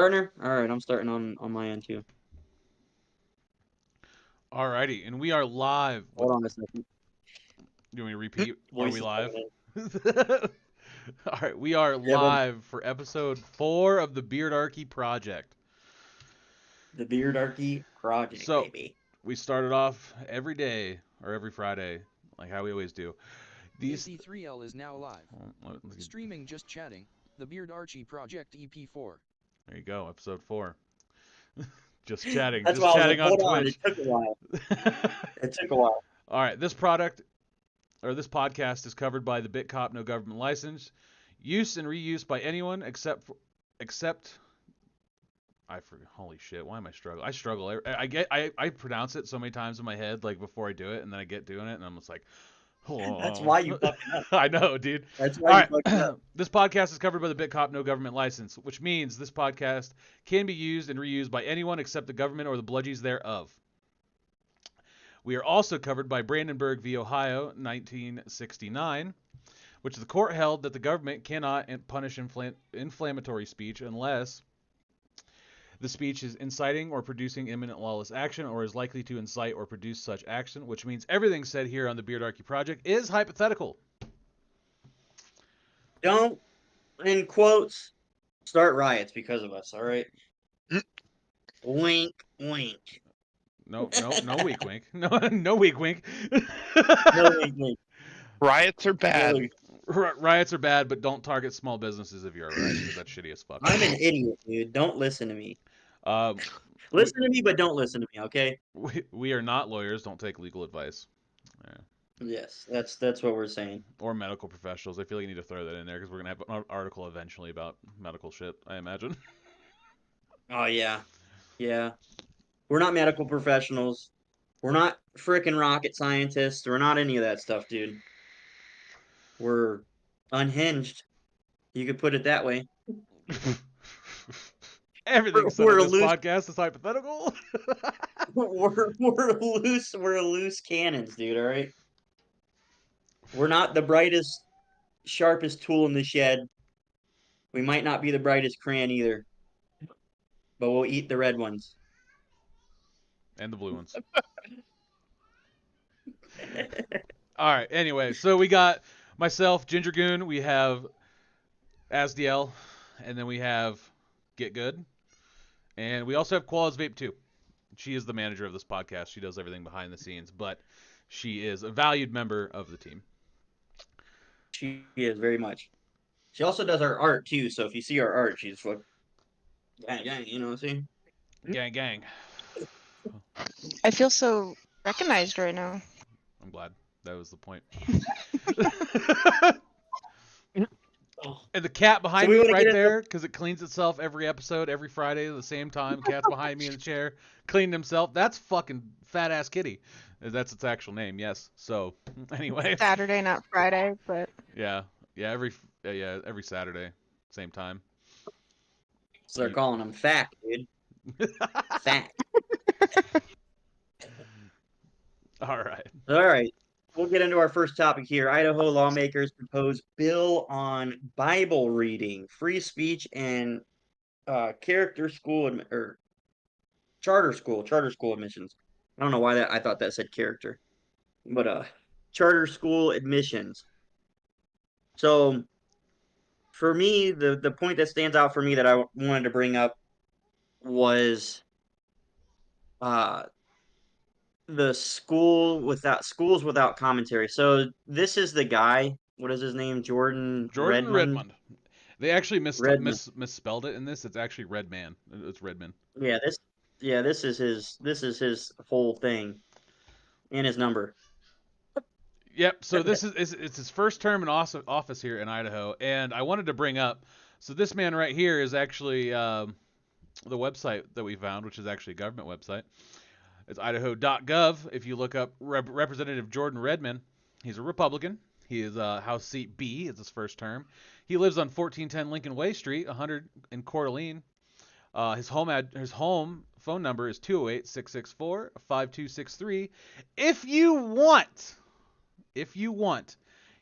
Partner? Alright, I'm starting on my end too. Alrighty, and we are live. Hold on a second. Do you want me to repeat? Are Voice we is live? coming All right, we are in. Yeah, but live for episode 4 of the Beardarchy Project. the Beardarchy Project, So, baby. we started off every day or every Friday, like how we always do. These. AC3L is now live. Streaming Just Chatting, the Beardarchy Project EP4. There you go, episode 4. Just chatting, That's just why I was like, chatting on hold on, it Twitch. took a while. It took a while. All right, this podcast is covered by the BitCop no government license, use and reuse by anyone except I forget. Holy shit! Why am I struggling? I struggle. I pronounce it so many times in my head, like before I do it, and then I get doing it, and I'm just like, That's oh. why you fucking up. I know, dude. That's All why you right. fucking up. This podcast is covered by the BitCop no government license, which means this podcast can be used and reused by anyone except the government or the bludgies thereof. We are also covered by Brandenburg v. Ohio, 1969, which the court held that the government cannot punish inflammatory speech unless the speech is inciting or producing imminent lawless action or is likely to incite or produce such action, which means everything said here on the Beardarchy Project is hypothetical. Don't, in quotes, start riots because of us, alright? Wink, wink. No weak wink. No weak wink. No wink, wink. Riots are bad. Riots are bad, but don't target small businesses if you're a riot, because that's shitty as fuck. I'm an idiot, dude. Don't listen to me. Um, Listen to me, but don't listen to me, okay? we are not lawyers. Don't take legal advice. Yes, that's what we're saying. Or medical professionals. I feel like you need to throw that in there because we're going to have an article eventually about medical shit, I imagine. Oh, yeah. Yeah. We're not medical professionals. We're not frickin' rocket scientists. We're not any of that stuff, dude. We're unhinged. You could put it that way. Everything said on this podcast is hypothetical. We're loose cannons, dude, alright? We're not the brightest, sharpest tool in the shed. We might not be the brightest crayon either. But we'll eat the red ones. And the blue ones. Alright, anyway, so we got myself, Ginger Goon, we have Asdiel, and then we have Get Good. And we also have Koala's Vape too. She is the manager of this podcast. She does everything behind the scenes, but she is a valued member of the team. She is very much. She also does our art too, so if you see our art, she's like, gang, you know what I'm saying? Gang. I feel so recognized right now. I'm glad. That was the point. And the cat behind me right there, because it cleans itself every episode, every Friday at the same time. Cat's behind me in the chair, cleaning himself. That's fucking fat ass kitty. That's its actual name, yes. So anyway. Saturday, not Friday, but yeah, every Saturday, same time. So they're calling him fat, dude. Fat. All right. We'll get into our first topic here. Idaho lawmakers propose bill on Bible reading, free speech, and charter school admissions. I don't know why I thought that said character, but charter school admissions. So, for me, the point that stands out for me that I wanted to bring up was the schools without commentary. So this is the guy. What is his name? Jordan Redmond. They actually misspelled it in this. It's actually Redman. It's Redman. Yeah, this is his whole thing, and his number. Yep. So it's his first term in office here in Idaho, and I wanted to bring up. So this man right here is actually the website that we found, which is actually a government website. It's idaho.gov. If you look up Representative Jordan Redmond, he's a Republican. He is House Seat B. It's his first term. He lives on 1410 Lincoln Way Street, 100 in Coeur d'Alene. His home phone number is 208-664-5263. If you want,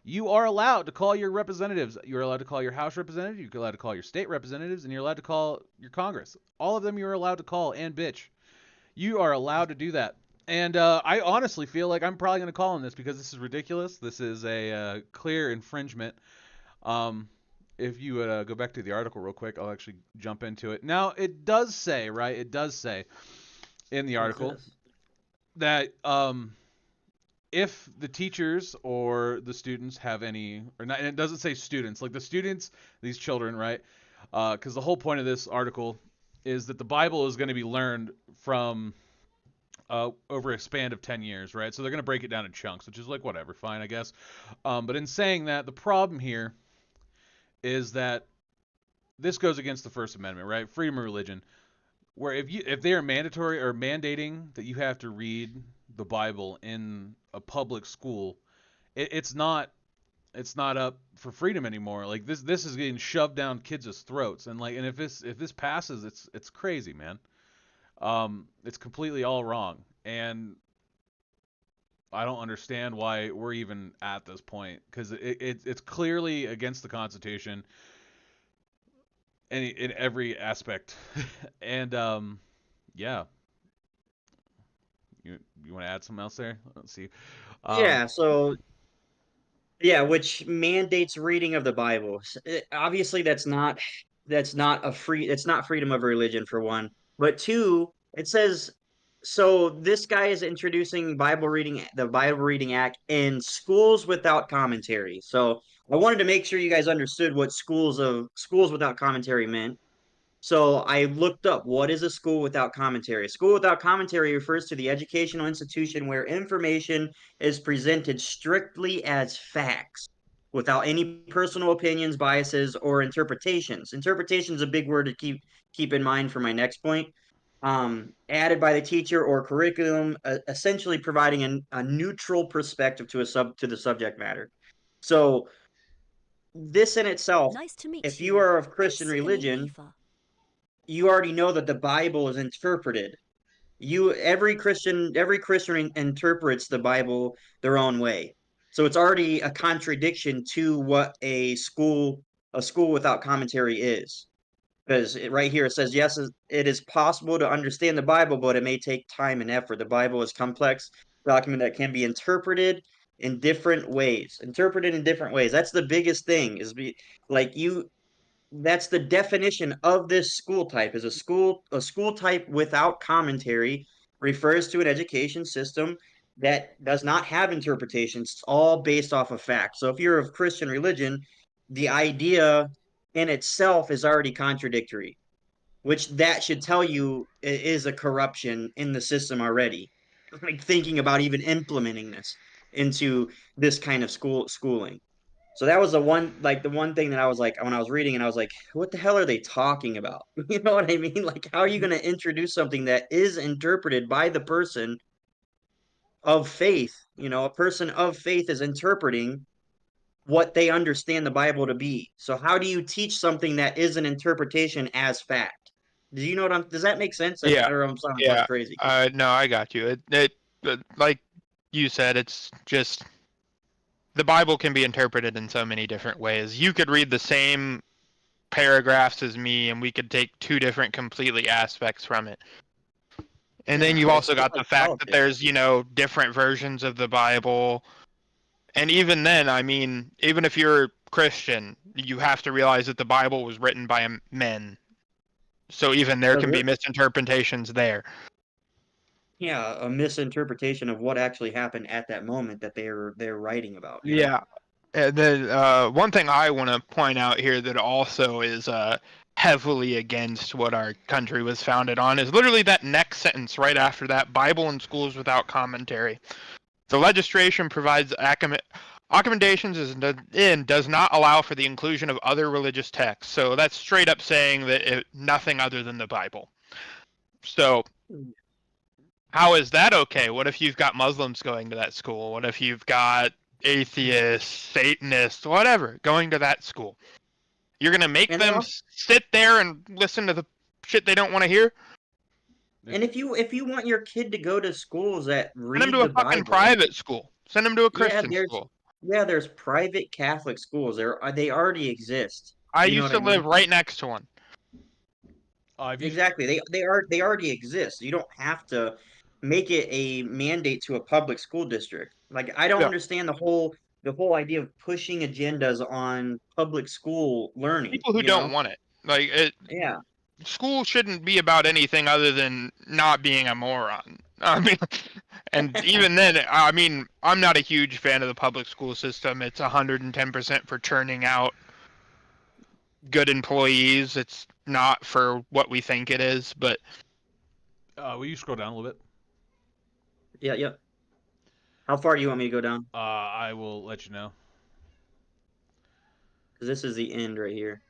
You are allowed to call your representatives. You're allowed to call your House representatives. You're allowed to call your state representatives, and you're allowed to call your Congress. All of them you're allowed to call and bitch. You are allowed to do that. And I honestly feel like I'm probably going to call on this because this is ridiculous. This is a clear infringement. If you would go back to the article real quick, I'll actually jump into it. Now, it does say, right? It does say in the article that if the teachers or the students have any, or not, and it doesn't say students, like the students, these children, right? Because the whole point of this article is that the Bible is going to be learned from over a span of 10 years, right? So they're going to break it down in chunks, which is like whatever, fine, I guess. But in saying that, the problem here is that this goes against the First Amendment, right? Freedom of religion, where if they are mandatory or mandating that you have to read the Bible in a public school, it's not up for freedom anymore. Like this is getting shoved down kids' throats, and if this passes, it's crazy, man. It's completely all wrong, and I don't understand why we're even at this point, because it's clearly against the Constitution in every aspect. And yeah, you want to add something else there? Let's see. Yeah, so which mandates reading of the Bible. Obviously, that's not it's not freedom of religion for one, but two, it says so. This guy is introducing the Bible Reading Act in schools without commentary. So I wanted to make sure you guys understood what schools without commentary meant. So I looked up what is a school without commentary. A school without commentary refers to the educational institution where information is presented strictly as facts, without any personal opinions, biases, or interpretations. Interpretation is a big word to keep in mind for my next point. Added by the teacher or curriculum, essentially providing a neutral perspective to the subject matter. So this in itself, Nice to meet if you. you are of I'm Christian Skinny religion, Eva. you already know that the Bible is interpreted. Every Christian interprets the Bible their own way. So it's already a contradiction to what a school without commentary is. Because right here it says, yes, it is possible to understand the Bible, but it may take time and effort. The Bible is a complex document that can be interpreted in different ways. Interpreted in different ways. That's the biggest thing. That's the definition of this school type. Is a school type without commentary refers to an education system that does not have interpretations. It's all based off of fact. So if you're of Christian religion, the idea in itself is already contradictory, which that should tell you is a corruption in the system already. Like thinking about even implementing this into this kind of schooling. So that was the one thing that I was like, when I was reading and I was like, what the hell are they talking about? You know what I mean? Like, how are you going to introduce something that is interpreted by the person of faith? A person of faith is interpreting what they understand the Bible to be. So how do you teach something that is an interpretation as fact? Do you know does that make sense? Yeah. Or I'm sounding Yeah. crazy. No, I got you. It like you said, it's just the Bible can be interpreted in so many different ways. You could read the same paragraphs as me, and we could take two different completely aspects from it. And then you've also got the fact that there's, different versions of the Bible. And even then, I mean, even if you're Christian, you have to realize that the Bible was written by men. So even there can be misinterpretations there. Yeah, a misinterpretation of what actually happened at that moment that they're writing about. Yeah. And then one thing I want to point out here that also is heavily against what our country was founded on is literally that next sentence right after that: Bible in schools without commentary. The legislation provides accommodations and does not allow for the inclusion of other religious texts. So that's straight up saying that nothing other than the Bible. So how is that okay? What if you've got Muslims going to that school? What if you've got atheists, Satanists, whatever, going to that school? You're going to make them sit there and listen to the shit they don't want to hear? And if you want your kid to go to schools that read Send them to a fucking private school. Send them to a Christian school. Yeah, there's private Catholic schools. They already exist. I You know used what I to live mean? right next to one. Exactly. They already exist. You don't have to make it a mandate to a public school district. Like I don't Yeah. understand the whole idea of pushing agendas on public school learning, People who you know? don't want it. Yeah. School shouldn't be about anything other than not being a moron. I mean, and even then, I mean, I'm not a huge fan of the public school system. It's 110% for churning out good employees. It's not for what we think it is, but Will you scroll down a little bit? Yeah, yeah. How far do you want me to go down? I will let you know. Because this is the end right here.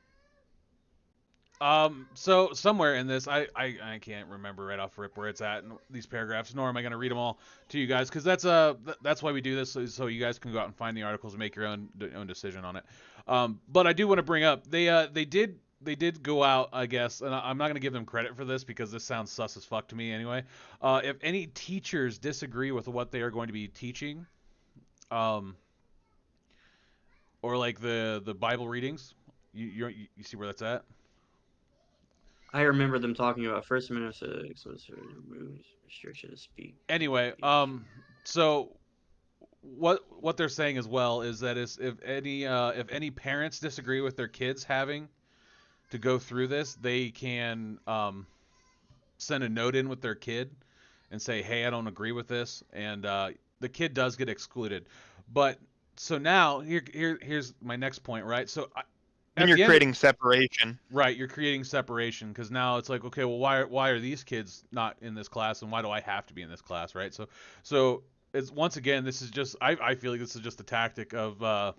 So somewhere in this, I can't remember right off rip where it's at in these paragraphs, nor am I going to read them all to you guys, because that's why we do this, so you guys can go out and find the articles and make your own decision on it. But I do want to bring up they did go out, I guess, and I'm not going to give them credit for this because this sounds sus as fuck to me anyway. If any teachers disagree with what they are going to be teaching, or like the Bible readings, you see where that's at? I remember them talking about First Amendment restriction of speech. Anyway, so what they're saying as well is that if any parents disagree with their kids having to go through this, they can send a note in with their kid and say, hey, I don't agree with this, and the kid does get excluded. But so now here's my next point, right? So then you're creating separation. Right, you're creating separation because now it's like, okay, well, why are these kids not in this class, and why do I have to be in this class, right? So it's once again, this is just I feel like this is just a tactic of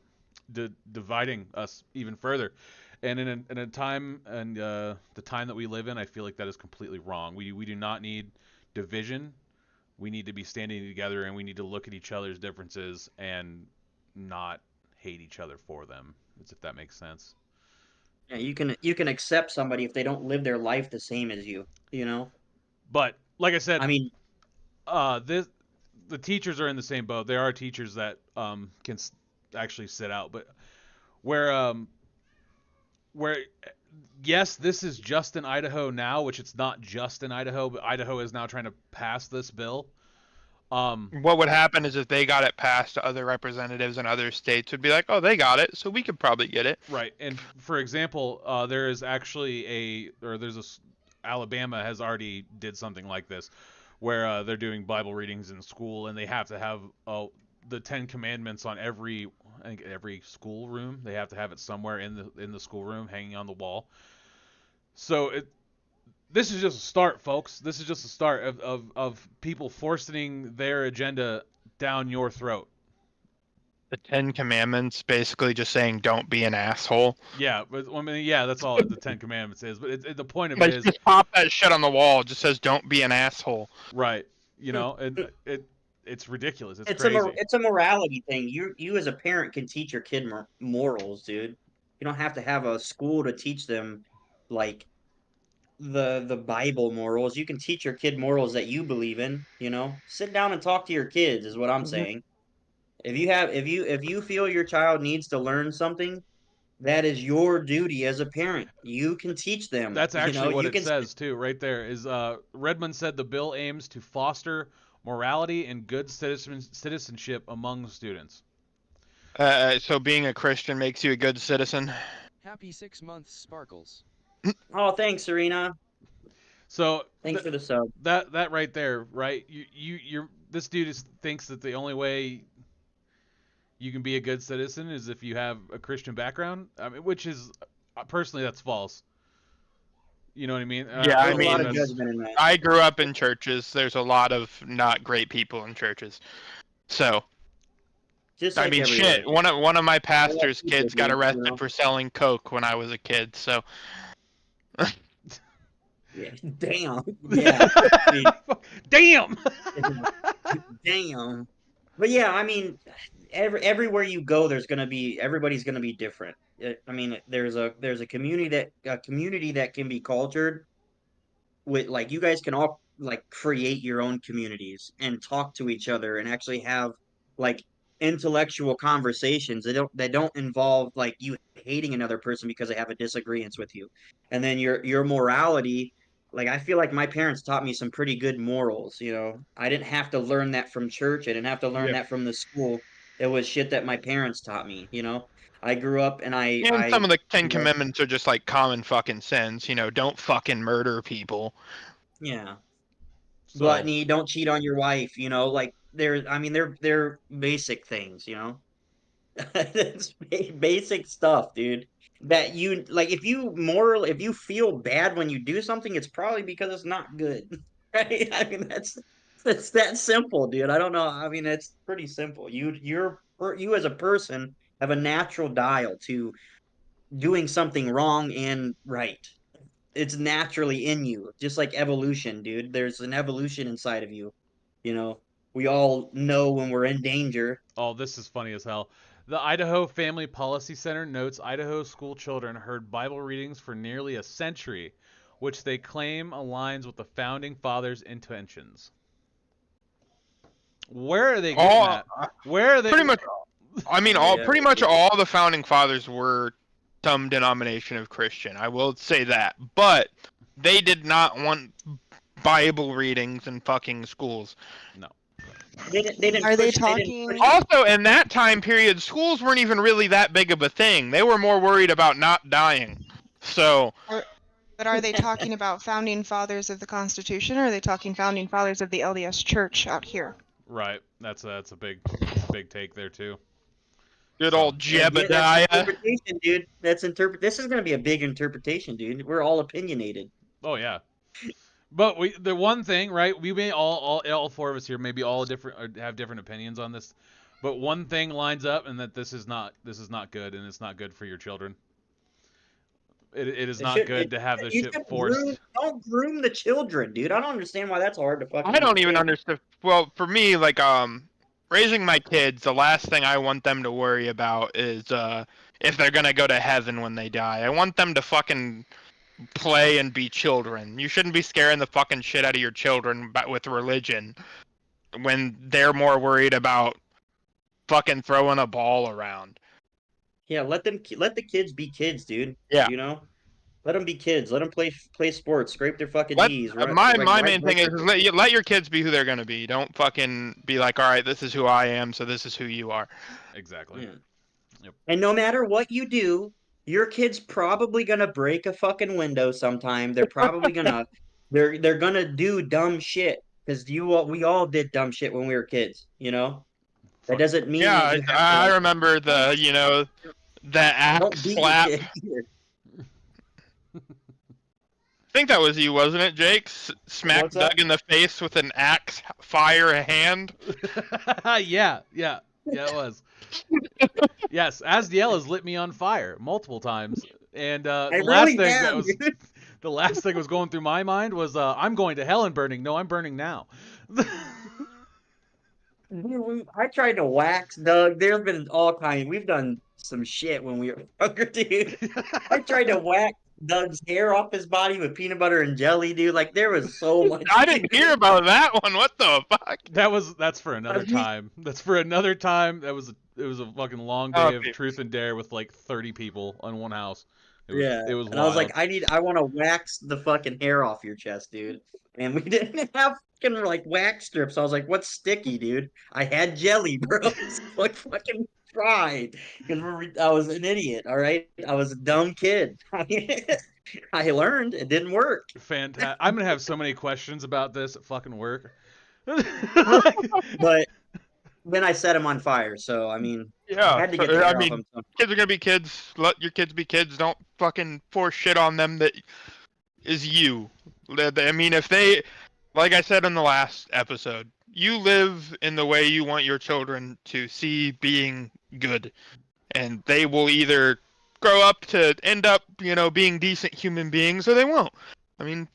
dividing us even further, and in a time and the time that we live in, I feel like that is completely wrong. We do not need division. We need to be standing together, and we need to look at each other's differences and not hate each other for them, as if that makes sense. Yeah, you can accept somebody if they don't live their life the same as you, you know? But like I said, I mean, the teachers are in the same boat. There are teachers that can actually sit out, but where yes, this is just in Idaho now, which it's not just in Idaho, but Idaho is now trying to pass this bill. What would happen is if they got it passed, other representatives in other states would be like, "Oh, they got it, so we could probably get it." Right, and for example, there is actually Alabama has already did something like this, where they're doing Bible readings in school, and they have to have the Ten Commandments on every school room. They have to have it somewhere in the schoolroom, hanging on the wall. So this is just a start, folks. This is just a start of people forcing their agenda down your throat. The Ten Commandments basically just saying don't be an asshole. Yeah, but I mean, yeah, that's all the Ten Commandments is. But the point of it is, just pop that shit on the wall. It just says don't be an asshole. right? You know, it's ridiculous. It's crazy. It's a morality thing. You as a parent can teach your kid morals, dude. You don't have to have a school to teach them like the Bible morals. You can teach your kid morals that you believe in, you know? Sit down and talk to your kids is what I'm saying. If you feel your child needs to learn something, that is your duty as a parent. You can teach them. That's You know, actually what you it can says too, right there. Is Redmond said the bill aims to foster morality and good citizenship among students. So being a Christian makes you a good citizen. Happy 6 months, Sparkles. Oh, thanks, Serena. So Thanks for the sub. That right there, right? This dude thinks that the only way you can be a good citizen is if you have a Christian background. I mean, which is personally that's false. You know what I mean? Yeah, I There's a mean, lot of judgment in that. I grew up in churches. There's a lot of not great people in churches. So, Just I like mean, everywhere. shit. One of my pastor's people, kids got dude, arrested you know? for selling coke when I was a kid. So, Yeah. Damn. Yeah. I mean, Damn. damn. But yeah, I mean, everywhere you go, everybody's gonna be different. I mean, there's a community that can be cultured with like you guys can all like create your own communities and talk to each other and actually have like intellectual conversations. They don't involve like you hating another person because they have a disagreement with you. And then your morality, like I feel like my parents taught me some pretty good morals, you know. I didn't have to learn that from church. I didn't have to learn Yep. that from the school. It was shit that my parents taught me, you know. I grew up and And some of the Ten you know, Commandments are just like common fucking sense. Don't fucking murder people. yeah. So Gluttony, don't cheat on your wife, you know, like they're basic things, you know. It's basic stuff, dude. That you like if you feel bad when you do something, it's probably because it's not good. Right? I mean that's that simple, dude. I don't know. I mean, it's pretty simple. You as a person have a natural dial to doing something wrong and right. It's naturally in you, just like evolution, dude. There's an evolution inside of you. You know, we all know when we're in danger. oh, this is funny as hell. The Idaho Family Policy Center notes Idaho school children heard Bible readings for nearly a century, which they claim aligns with the founding fathers' intentions. Where are they getting All that? Where are they? pretty much. I mean, Yeah, pretty much all the founding fathers were some denomination of Christian. I will say that, but they did not want Bible readings in fucking schools. No. they didn't Are they push, they didn't talking? push Also, in that time period, schools weren't even really that big of a thing. They were more worried about not dying. So, But are they talking about founding fathers of the Constitution, or are they talking founding fathers of the LDS Church out here? Right. That's a big take there too. good So, old Yeah, that's Jebediah. interpretation, dude. This is gonna be a big interpretation, dude. We're all opinionated. Oh yeah. But the one thing, right? We may all four of us here maybe all different or have different opinions on this, but one thing lines up, and that this is not good, and it's not good for your children. It is It not should, good it, to have this you shit should forced. don't groom the children, dude. I don't understand why that's hard to fucking I don't even say. understand. Well, for me, like raising my kids, the last thing I want them to worry about is if they're gonna go to heaven when they die. I want them to fucking play and be children. You shouldn't be scaring the fucking shit out of your children with religion when they're more worried about fucking throwing a ball around. Yeah, let the kids be kids, dude. Yeah. You know, let them be kids. Let them play sports, scrape their fucking Let knees. Right, my like, my ride main thing is bikes. let your kids be who they're gonna be. Don't fucking be like, all right, this is who I am, so this is who you are. Exactly. Yeah. Yep. And no matter what you do, your kid's probably gonna break a fucking window sometime. They're probably gonna they're gonna do dumb shit because we all did dumb shit when we were kids. You know, that Fuck. doesn't mean that Yeah, you have I to. remember the Don't axe beat slap. your kid either. I think that was you, wasn't it, Jake? Smack What's that? Doug in the face with an axe fire hand. Yeah, it was. Yes, Asdiel has lit me on fire multiple times, and I really am, dude. the last thing was going through my mind was I'm going to hell and burning. No, I'm burning now. Dude, I tried to wax Doug. There's been all kinds. We've done some shit when we were younger, dude. I tried to wax Doug's hair off his body with peanut butter and jelly, dude. Like there was so much. I didn't hear about that one. What the fuck? That's for another time. That's for another time. It was a fucking long day of truth and dare with like 30 people on one house. It was And wild. I was like, I want to wax the fucking hair off your chest, dude. And we didn't have fucking like wax strips. I was like, what's sticky, dude? I had jelly, bro. Like fucking tried because I was an idiot. All right, I was a dumb kid. I learned it didn't work. Fantastic. I'm gonna have so many questions about this at fucking work. But then I set him on fire. So I mean, Yeah, I had to get the hair I off mean, him. So. kids are gonna be kids. Let your kids be kids. Don't fucking force shit on them that is you. I mean, if they, like I said in the last episode, you live in the way you want your children to see being good, and they will either grow up to end up, being decent human beings, or they won't. I mean,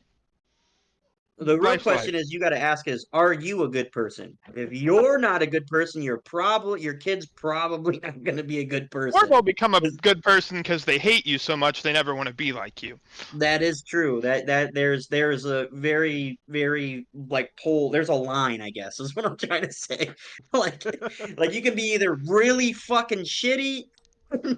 The real Life's question is, you got to ask is, are you a good person? If you're not a good person, your kid's probably not going to be a good Or person. they'll become a good person because they hate you so much they never want to be like you. That is true. That there's a very very like pole. There's a line, I guess, is what I'm trying to say. Like like you can be either really fucking shitty,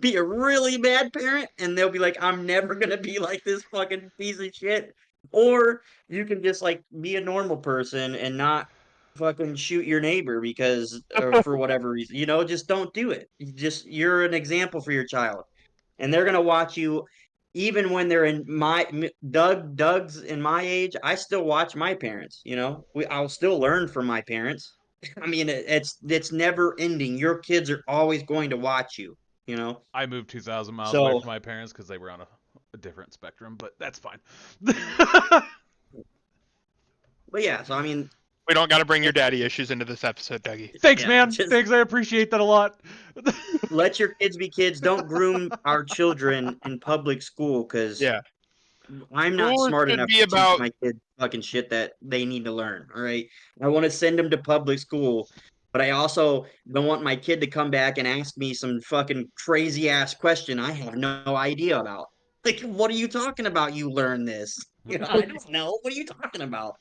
be a really bad parent, and they'll be like, I'm never gonna be like this fucking piece of shit. Or you can just like be a normal person and not fucking shoot your neighbor because for whatever reason. Just don't do it. You're an example for your child. And they're gonna watch you even when they're in Doug's in my age. I still watch my parents. I'll still learn from my parents. I mean, it's never ending. Your kids are always going to watch you. I moved 2,000 miles away So, from my parents because they were on a different spectrum, but that's fine. but yeah. So I mean, We don't got to bring your daddy issues into this episode, Dougie. Thanks, yeah, man. just Thanks, I appreciate that a lot. let your kids be kids. Don't groom our children in public school because Yeah. I'm not School smart should enough be to teach about my kids fucking shit that they need to learn. All right. I want to send them to public school, but I also don't want my kid to come back and ask me some fucking crazy ass question I have no idea about. Like, what are you talking about? You learn this. I don't know. What are you talking about?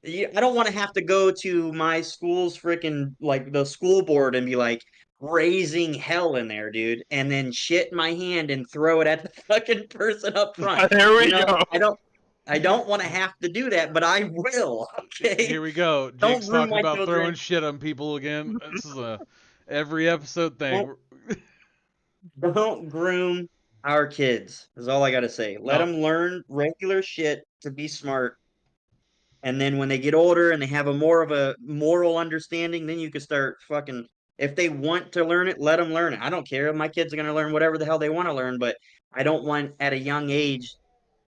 I don't want to have to go to my school's freaking like the school board and be like raising hell in there, dude, and then shit in my hand and throw it at the fucking person up front. there we go. I don't want to have to do that, but I will. Okay, Here we go. don't Jake's groom talking my about throwing children. shit on people again. This is a every episode thing. Don't groom our kids. Is all I gotta say. Let No. them learn regular shit to be smart. And then when they get older and they have a more of a moral understanding, then you can start fucking. If they want to learn it, let them learn it. I don't care. My kids are going to learn whatever the hell they want to learn, but I don't want at a young age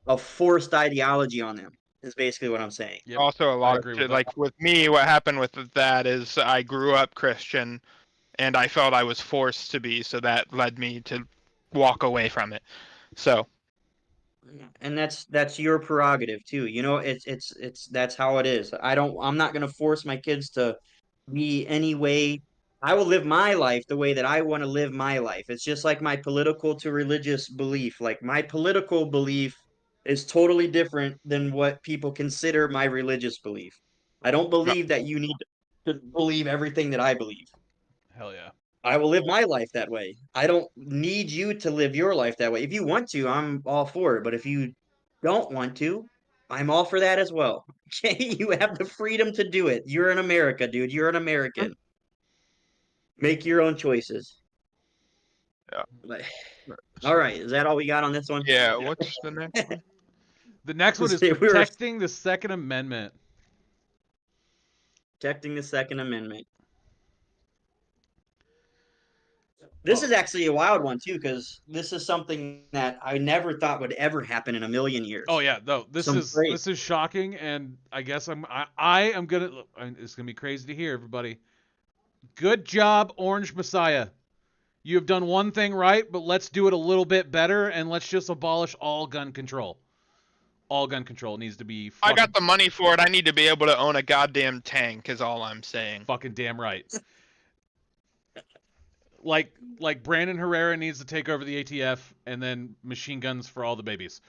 a forced ideology on them, is basically what I'm saying. Yep, Also, a I lot agree of with like with me, what happened with that is I grew up Christian, and I felt I was forced to be, so that led me to walk away from it. So And that's your prerogative too. It's that's how it is. I'm not going to force my kids to be any way. I will live my life the way that I want to live my life. It's just like my political to religious belief. Like my political belief is totally different than what people consider my religious belief. I don't no, believe that you need to believe everything that I believe. Hell yeah. I will live my life that way. I don't need you to live your life that way. If you want to, I'm all for it. But if you don't want to, I'm all for that as well. Okay, you have the freedom to do it. You're in America, dude. You're an American. Make your own choices. yeah. But, all right, is that all we got on this one? Yeah. What's the next one? The next one is We were protecting the Second Amendment. protecting the Second Amendment. This is Oh. actually a wild one too, because this is something that I never thought would ever happen in a million years. Oh yeah, no, this is shocking, and I guess I am gonna. It's gonna be crazy to hear, everybody. Good job, Orange Messiah. You have done one thing right, but let's do it a little bit better, and let's just abolish all gun control. All gun control needs to be. I got the money for it. I need to be able to own a goddamn tank. Is all I'm saying. Fucking damn right. Like Brandon Herrera needs to take over the ATF, and then machine guns for all the babies.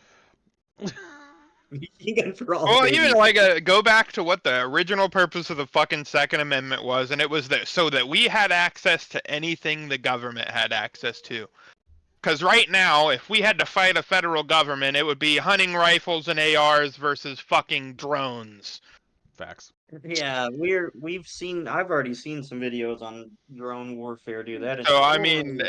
For all Well, babies. even like go back to what the original purpose of the fucking Second Amendment was, and it was that so that we had access to anything the government had access to. Because right now, if we had to fight a federal government, it would be hunting rifles and ARs versus fucking drones. Facts. Yeah, I've already seen some videos on drone warfare, dude. That is So I mean,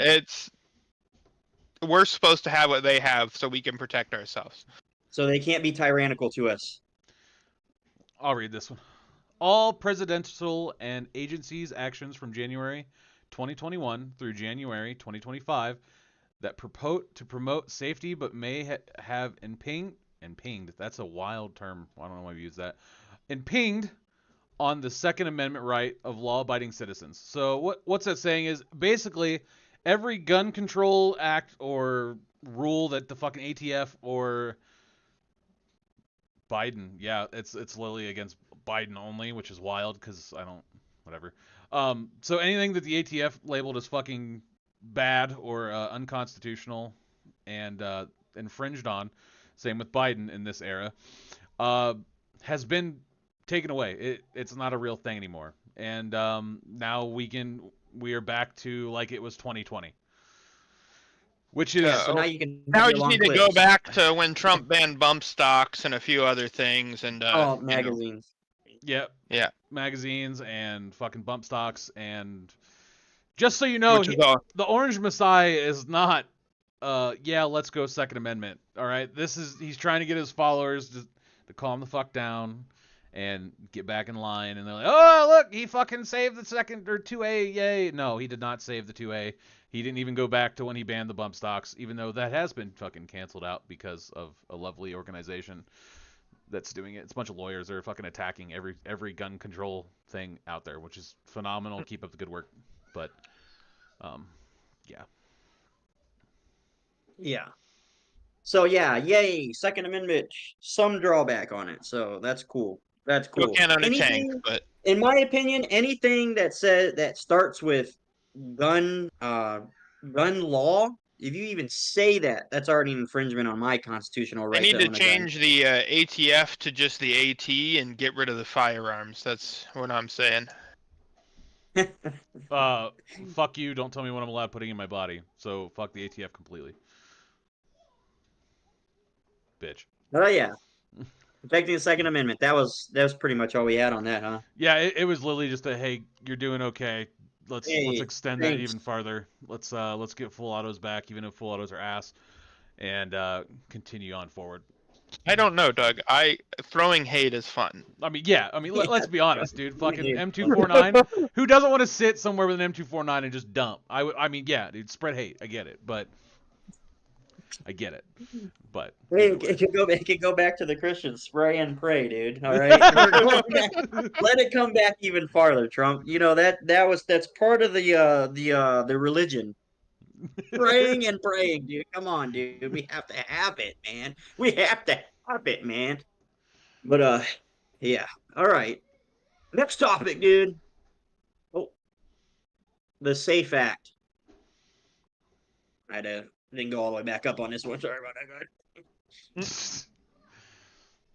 we're supposed to have what they have, so we can protect ourselves. So they can't be tyrannical to us. I'll read this one. All presidential and agencies' actions from January 2021 through January 2025 that purport to promote safety but may have impinged, that's a wild term, I don't know why we use that, impinged on the Second Amendment right of law-abiding citizens. So what's that saying is basically every gun control act or rule that the fucking ATF or Biden. Yeah, it's literally against Biden only, which is wild because I don't whatever. So anything that the ATF labeled as fucking bad or unconstitutional and infringed on, same with Biden in this era, has been taken away. It's not a real thing anymore. And now we are back to like it was 2020, which is Yeah, so now you can Now have we your just long need to clips. go back to when Trump banned bump stocks and a few other things, and Magazines. yeah, yeah, magazines and fucking bump stocks. And just so you know, which is all. the Orange Messiah is not yeah, let's go Second Amendment. All right, he's trying to get his followers to calm the fuck down and get back in line. And they're like, oh look, he fucking saved the second or 2A, yay! No, he did not save the 2A. He didn't even go back to when he banned the bump stocks, even though that has been fucking canceled out because of a lovely organization that's doing it. It's a bunch of lawyers that are fucking attacking every gun control thing out there, which is phenomenal. Keep up the good work. But yeah. Yeah. So yeah, yay, Second Amendment. Some drawback on it, so that's cool. That's Go cool. can on a tank, Anything, but in my opinion, anything that starts with gun gun law, if you even say that, that's already an infringement on my constitutional they right need to to own a gun. change the ATF to just the AT and get rid of the firearms. That's what I'm saying. Fuck you. Don't tell me what I'm allowed putting in my body. So fuck the ATF completely. Bitch. Oh yeah. Protecting the Second Amendment. That was pretty much all we had on that, huh? Yeah, it was literally just a hey, you're doing okay. Let's Hey, extend that thanks. even farther. Let's get full autos back, even if full autos are ass, and continue on forward. I don't know, Doug. Throwing hate is fun. I mean, yeah. I mean, Yeah, let's be honest, dude. Fucking dude. M249. Who doesn't want to sit somewhere with an M249 and just dump? I mean, yeah, dude. Spread hate. I get it, but Hey, either way. it could go back to the Christians. Spray and pray, dude. All right, we're going back. Let it come back even farther, Trump. You know that's part of the religion. Praying and praying, dude. Come on, dude. We have to have it, man. We have to have it, man. But yeah. All right. Next topic, dude. Oh, the Safe Act. I didn't go all the way back up on this one. Sorry about that, guys.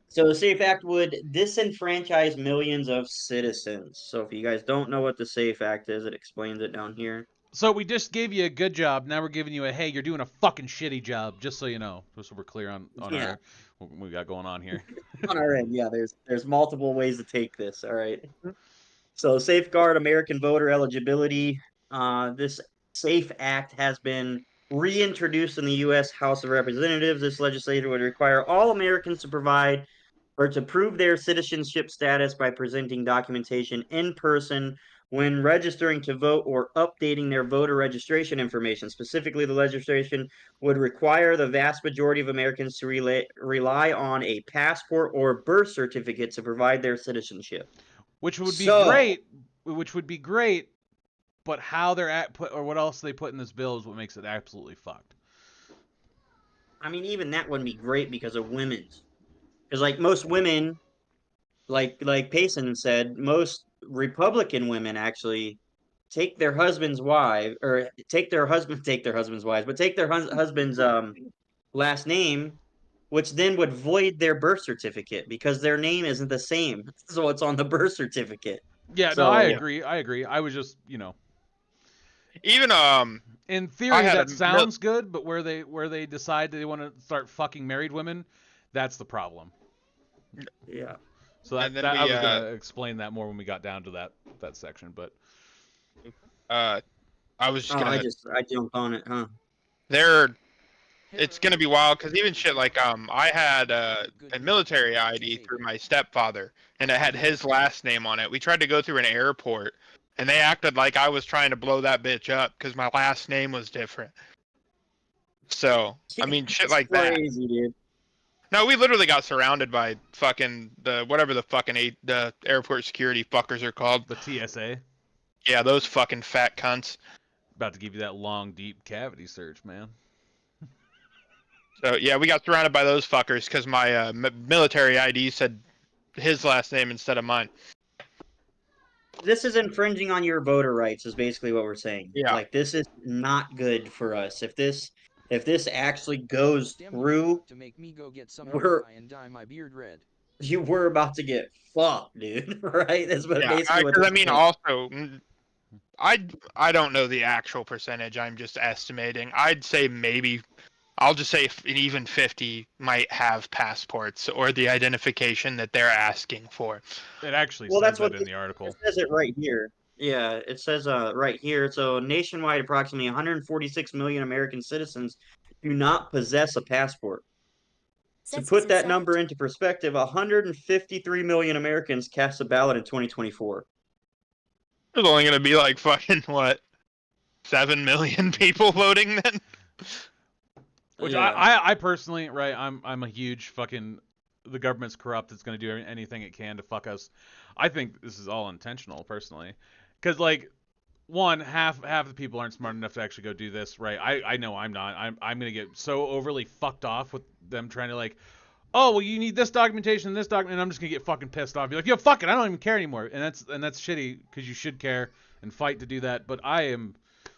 So the SAFE Act would disenfranchise millions of citizens. So if you guys don't know what the SAFE Act is, it explains it down here. So we just gave you a good job. Now we're giving you a hey, you're doing a fucking shitty job. Just so you know, just so we're clear on Yeah. our what we got going on here. On our end, yeah, there's multiple ways to take this. All right. So safeguard American voter eligibility. This SAFE Act has been reintroduced in the U.S. House of Representatives. This legislation would require all Americans to provide or to prove their citizenship status by presenting documentation in person when registering to vote or updating their voter registration information. Specifically, the legislation would require the vast majority of Americans to rely on a passport or birth certificate to provide their citizenship. Which would be So- great. Which would be great, but how they're or what else they put in this bill is what makes it absolutely fucked. I mean, even that wouldn't be great because of women's. Because like most women, like Payson said, most Republican women actually take their husband's wife or take their husband's wives, but take their husband's last name, which then would void their birth certificate because their name isn't the same. So it's on the birth certificate. Yeah, So- no, I agree. I agree. I was just, Even in I theory had that a sounds good, but where they decide they want to start fucking married women, that's the problem. Yeah. So that, And then that I we, was gonna explain that more when we got down to that section, but I was just Oh, gonna. I jumped on it, huh? It's gonna be wild because even shit like I had a military ID through my stepfather, and it had his last name on it. We tried to go through an airport, and they acted like I was trying to blow that bitch up because my last name was different. So I mean, shit like that. Crazy, dude. No, we literally got surrounded by fucking the airport security fuckers are called. the TSA Yeah, those fucking fat cunts. about to give you that long, deep cavity search, man. So yeah, we got surrounded by those fuckers because my military ID said his last name instead of mine. This is infringing on your voter rights, is basically what we're saying. Yeah. Like, this is not good for us. If this actually goes Damn you through, to make me go get some we're ally and dye my beard red. you were about to get fucked, dude. Right? That's what Yeah, basically what because this I mean, is. also, I don't know the actual percentage. I'm just estimating. I'd say maybe, I'll just say even 50 might have passports or the identification that they're asking for. It actually Well, says that's what that in the article. it says it right here. Yeah, it says right here. So nationwide, approximately 146 million American citizens do not possess a passport. To put that number into perspective, 153 million Americans cast a ballot in 2024. There's only gonna be like fucking what, 7 million people voting then. Which Yeah. I personally, right, I'm a huge fucking, the government's corrupt. It's going to do anything it can to fuck us. I think this is all intentional, personally. Because, like, one, half the people aren't smart enough to actually go do this, right? I know I'm not. I'm going to get so overly fucked off with them trying to, like, oh, well, you need this documentation and this document, and I'm just going to get fucking pissed off. Be like, yo, fuck it, I don't even care anymore. And that's shitty, because you should care and fight to do that. But I am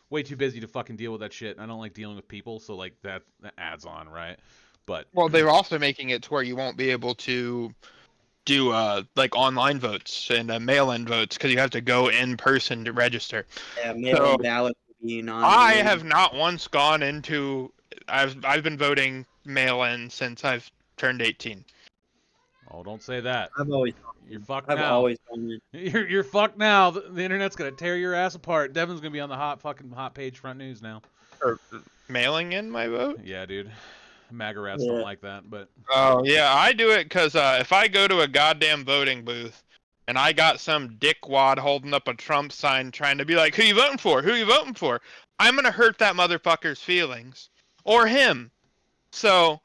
way too busy to fucking deal with that shit. I don't like dealing with people, so like that adds on, right? But Well, they're also making it to where you won't be able to do like online votes and mail-in votes because you have to go in person to register. Yeah, mail-in ballot being on. I have not once gone into. I've been voting mail-in since I've turned 18. oh, don't say that. I've always. You're fucked I've now. always done it. You're fucked now. The internet's gonna tear your ass apart. Devin's gonna be on the hot page front news now. Or mailing in my vote. Yeah, dude. MAGA rats don't like that, but Oh yeah, I do it because if I go to a goddamn voting booth and I got some dickwad holding up a Trump sign trying to be like, "Who you voting for? Who you voting for?" I'm gonna hurt that motherfucker's feelings or him. So.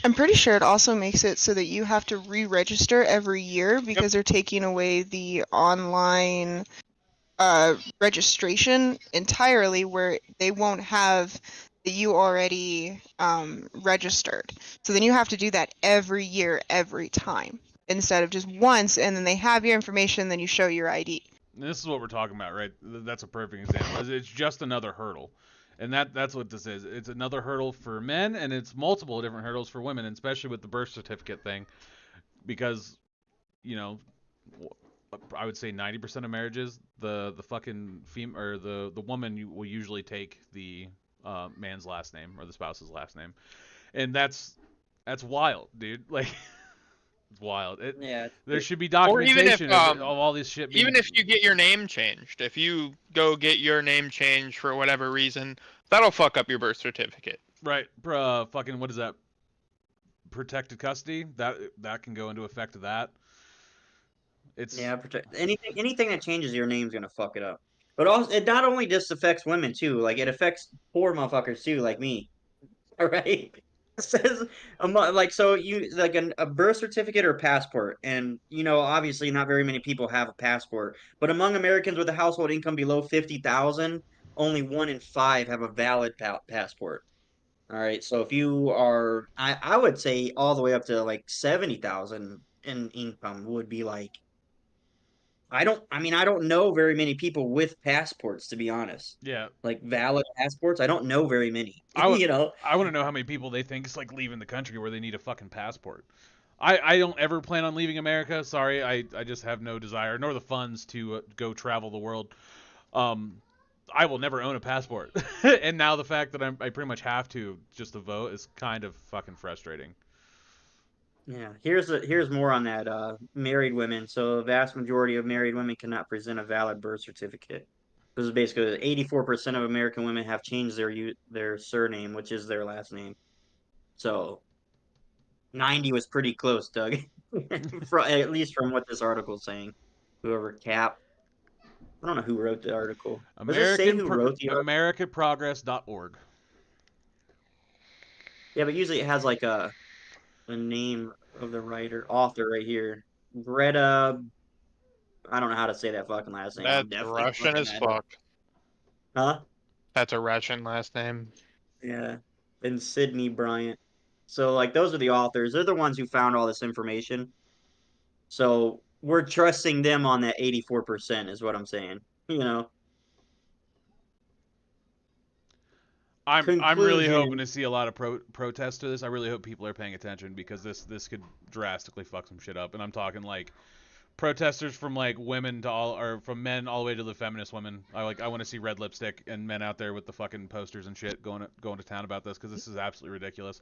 I'm pretty sure it also makes it so that you have to re-register every year because they're taking away the online registration entirely, where they won't have that you already registered. So then you have to do that every year, every time, instead of just once, and then they have your information, then you show your ID. this is what we're talking about, right? That's a perfect example. It's just another hurdle. And that's what this is. It's another hurdle for men, and it's multiple different hurdles for women, and especially with the birth certificate thing, because, you know, I would say 90% of marriages, the fucking or the woman will usually take the man's last name or the spouse's last name, and that's wild, dude. Like, it's wild. Yeah. There should be Or even if, documentation of all this shit. Even if you get your name changed, if you go get your name changed for whatever reason, that'll fuck up your birth certificate. Right, fucking what is that? Protected custody. That can go into effect of that. It's anything that changes your name's gonna fuck it up. But also, it not only just affects women too. Like, it affects poor motherfuckers too, like me. All right. It says like, so you like a birth certificate or passport, and obviously not very many people have a passport. But among Americans with a household income below 50,000, only 1 in 5 have a valid passport. All right, so if you are, I would say all the way up to like 70,000 in income would be like, I don't know very many people with passports, to be honest. yeah. Like valid passports, I don't know very many. I would. You know, I want to know how many people they think is like leaving the country where they need a fucking passport. I don't ever plan on leaving America. Sorry, I just have no desire nor the funds to go travel the world. I will never own a passport, and now the fact that I pretty much have to just to vote is kind of fucking frustrating. Yeah, here's more on that. Married women. So the vast majority of married women cannot present a valid birth certificate. This is basically 84% of American women have changed their surname, which is their last name. So 90 was pretty close, Doug. At least from what this article's saying. Whoever Cap. I don't know who wrote the article. Does it say who wrote the article? AmericanProgress.org. Yeah, but usually it has like the name of the author right here. Greta. I don't know how to say that fucking last name. I'm That's definitely Russian fucking as that up. fuck. Huh? That's a Russian last name. Yeah. and Sidney Bryant. So like those are the authors. They're the ones who found all this information. So we're trusting them on that 84% is what I'm saying. You know. I'm really hoping Conclusion. to see a lot of protests to this. I really hope people are paying attention because this could drastically fuck some shit up. And I'm talking like protesters from like women to all, or from men all the way to the feminist women. I want to see red lipstick and men out there with the fucking posters and shit going to town about this because this is absolutely ridiculous.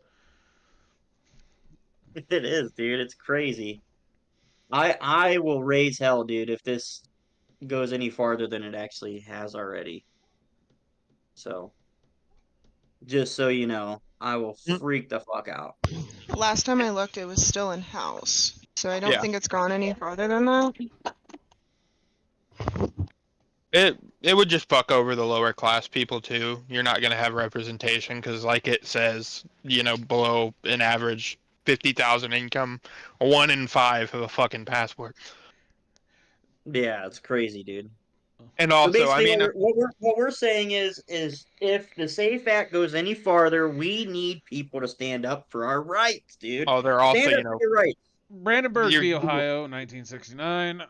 It is, dude. It's crazy. I will raise hell, dude, if this goes any farther than it actually has already. So, just so you know, I will Mm. freak the fuck out. Last time I looked, it was still in house, so I don't Yeah. think it's gone any farther than that. It would just fuck over the lower class people too. You're not gonna have representation because, like it says, below an average 50,000 income, 1 in 5 have a fucking passport. Yeah, it's crazy, dude. And So also, I basically, mean, what we're saying is if the SAFE Act goes any farther, we need people to stand up for our rights, dude. oh, they're also, Stand up for your rights. Brandenburg you're, v. Ohio, 1969.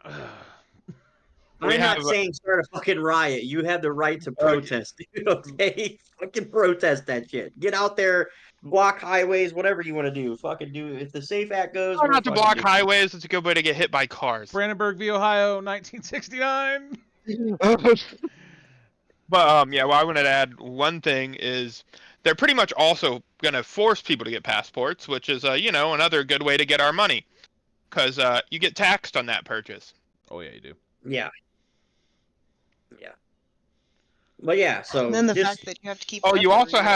we I'm have, not saying start a fucking riot. You have the right to uh, protest, dude, okay? Fucking protest that shit. Get out there, block highways, whatever you want to do. Fucking do. If the SAFE Act goes, we're not to fucking block doing it. highways. It's a good way to get hit by cars. Brandenburg v. Ohio, 1969. But yeah, well, I wanted to add one thing is they're pretty much also gonna force people to get passports, which is another good way to get our money, because you get taxed on that purchase. Oh yeah, you do. Yeah. Yeah. But yeah, so And then the just fact that you have to keep. Oh, you record also of it,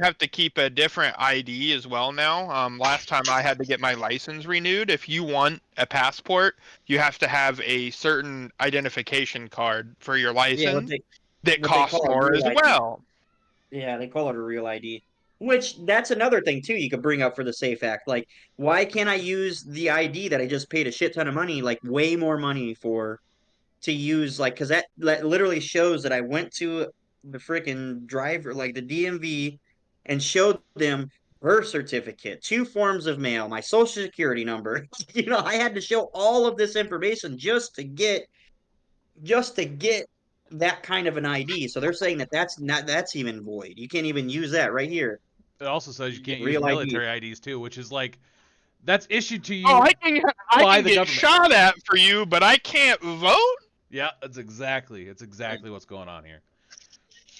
have too. to keep a different ID as well now. Last time I had to get my license renewed. If you want a passport, you have to have a certain identification card for your yeah, license that what they costs call a more real as ID. well. Yeah, they call it a real ID. Which that's another thing too you could bring up for the SAFE Act. Like, why can't I use the ID that I just paid a shit ton of money, like way more money for to use, like, because that literally shows that I went to the freaking driver, like the DMV, and showed them birth certificate, 2 forms of mail, my social security number. I had to show all of this information just to get that kind of an ID. So they're saying that that's even void. You can't even use that right here. It also says you You get can't use real ID. military IDs too, which is like that's issued to Oh, you I by can the get government. shot at for you, but I can't vote. Yeah, it's exactly what's going on here.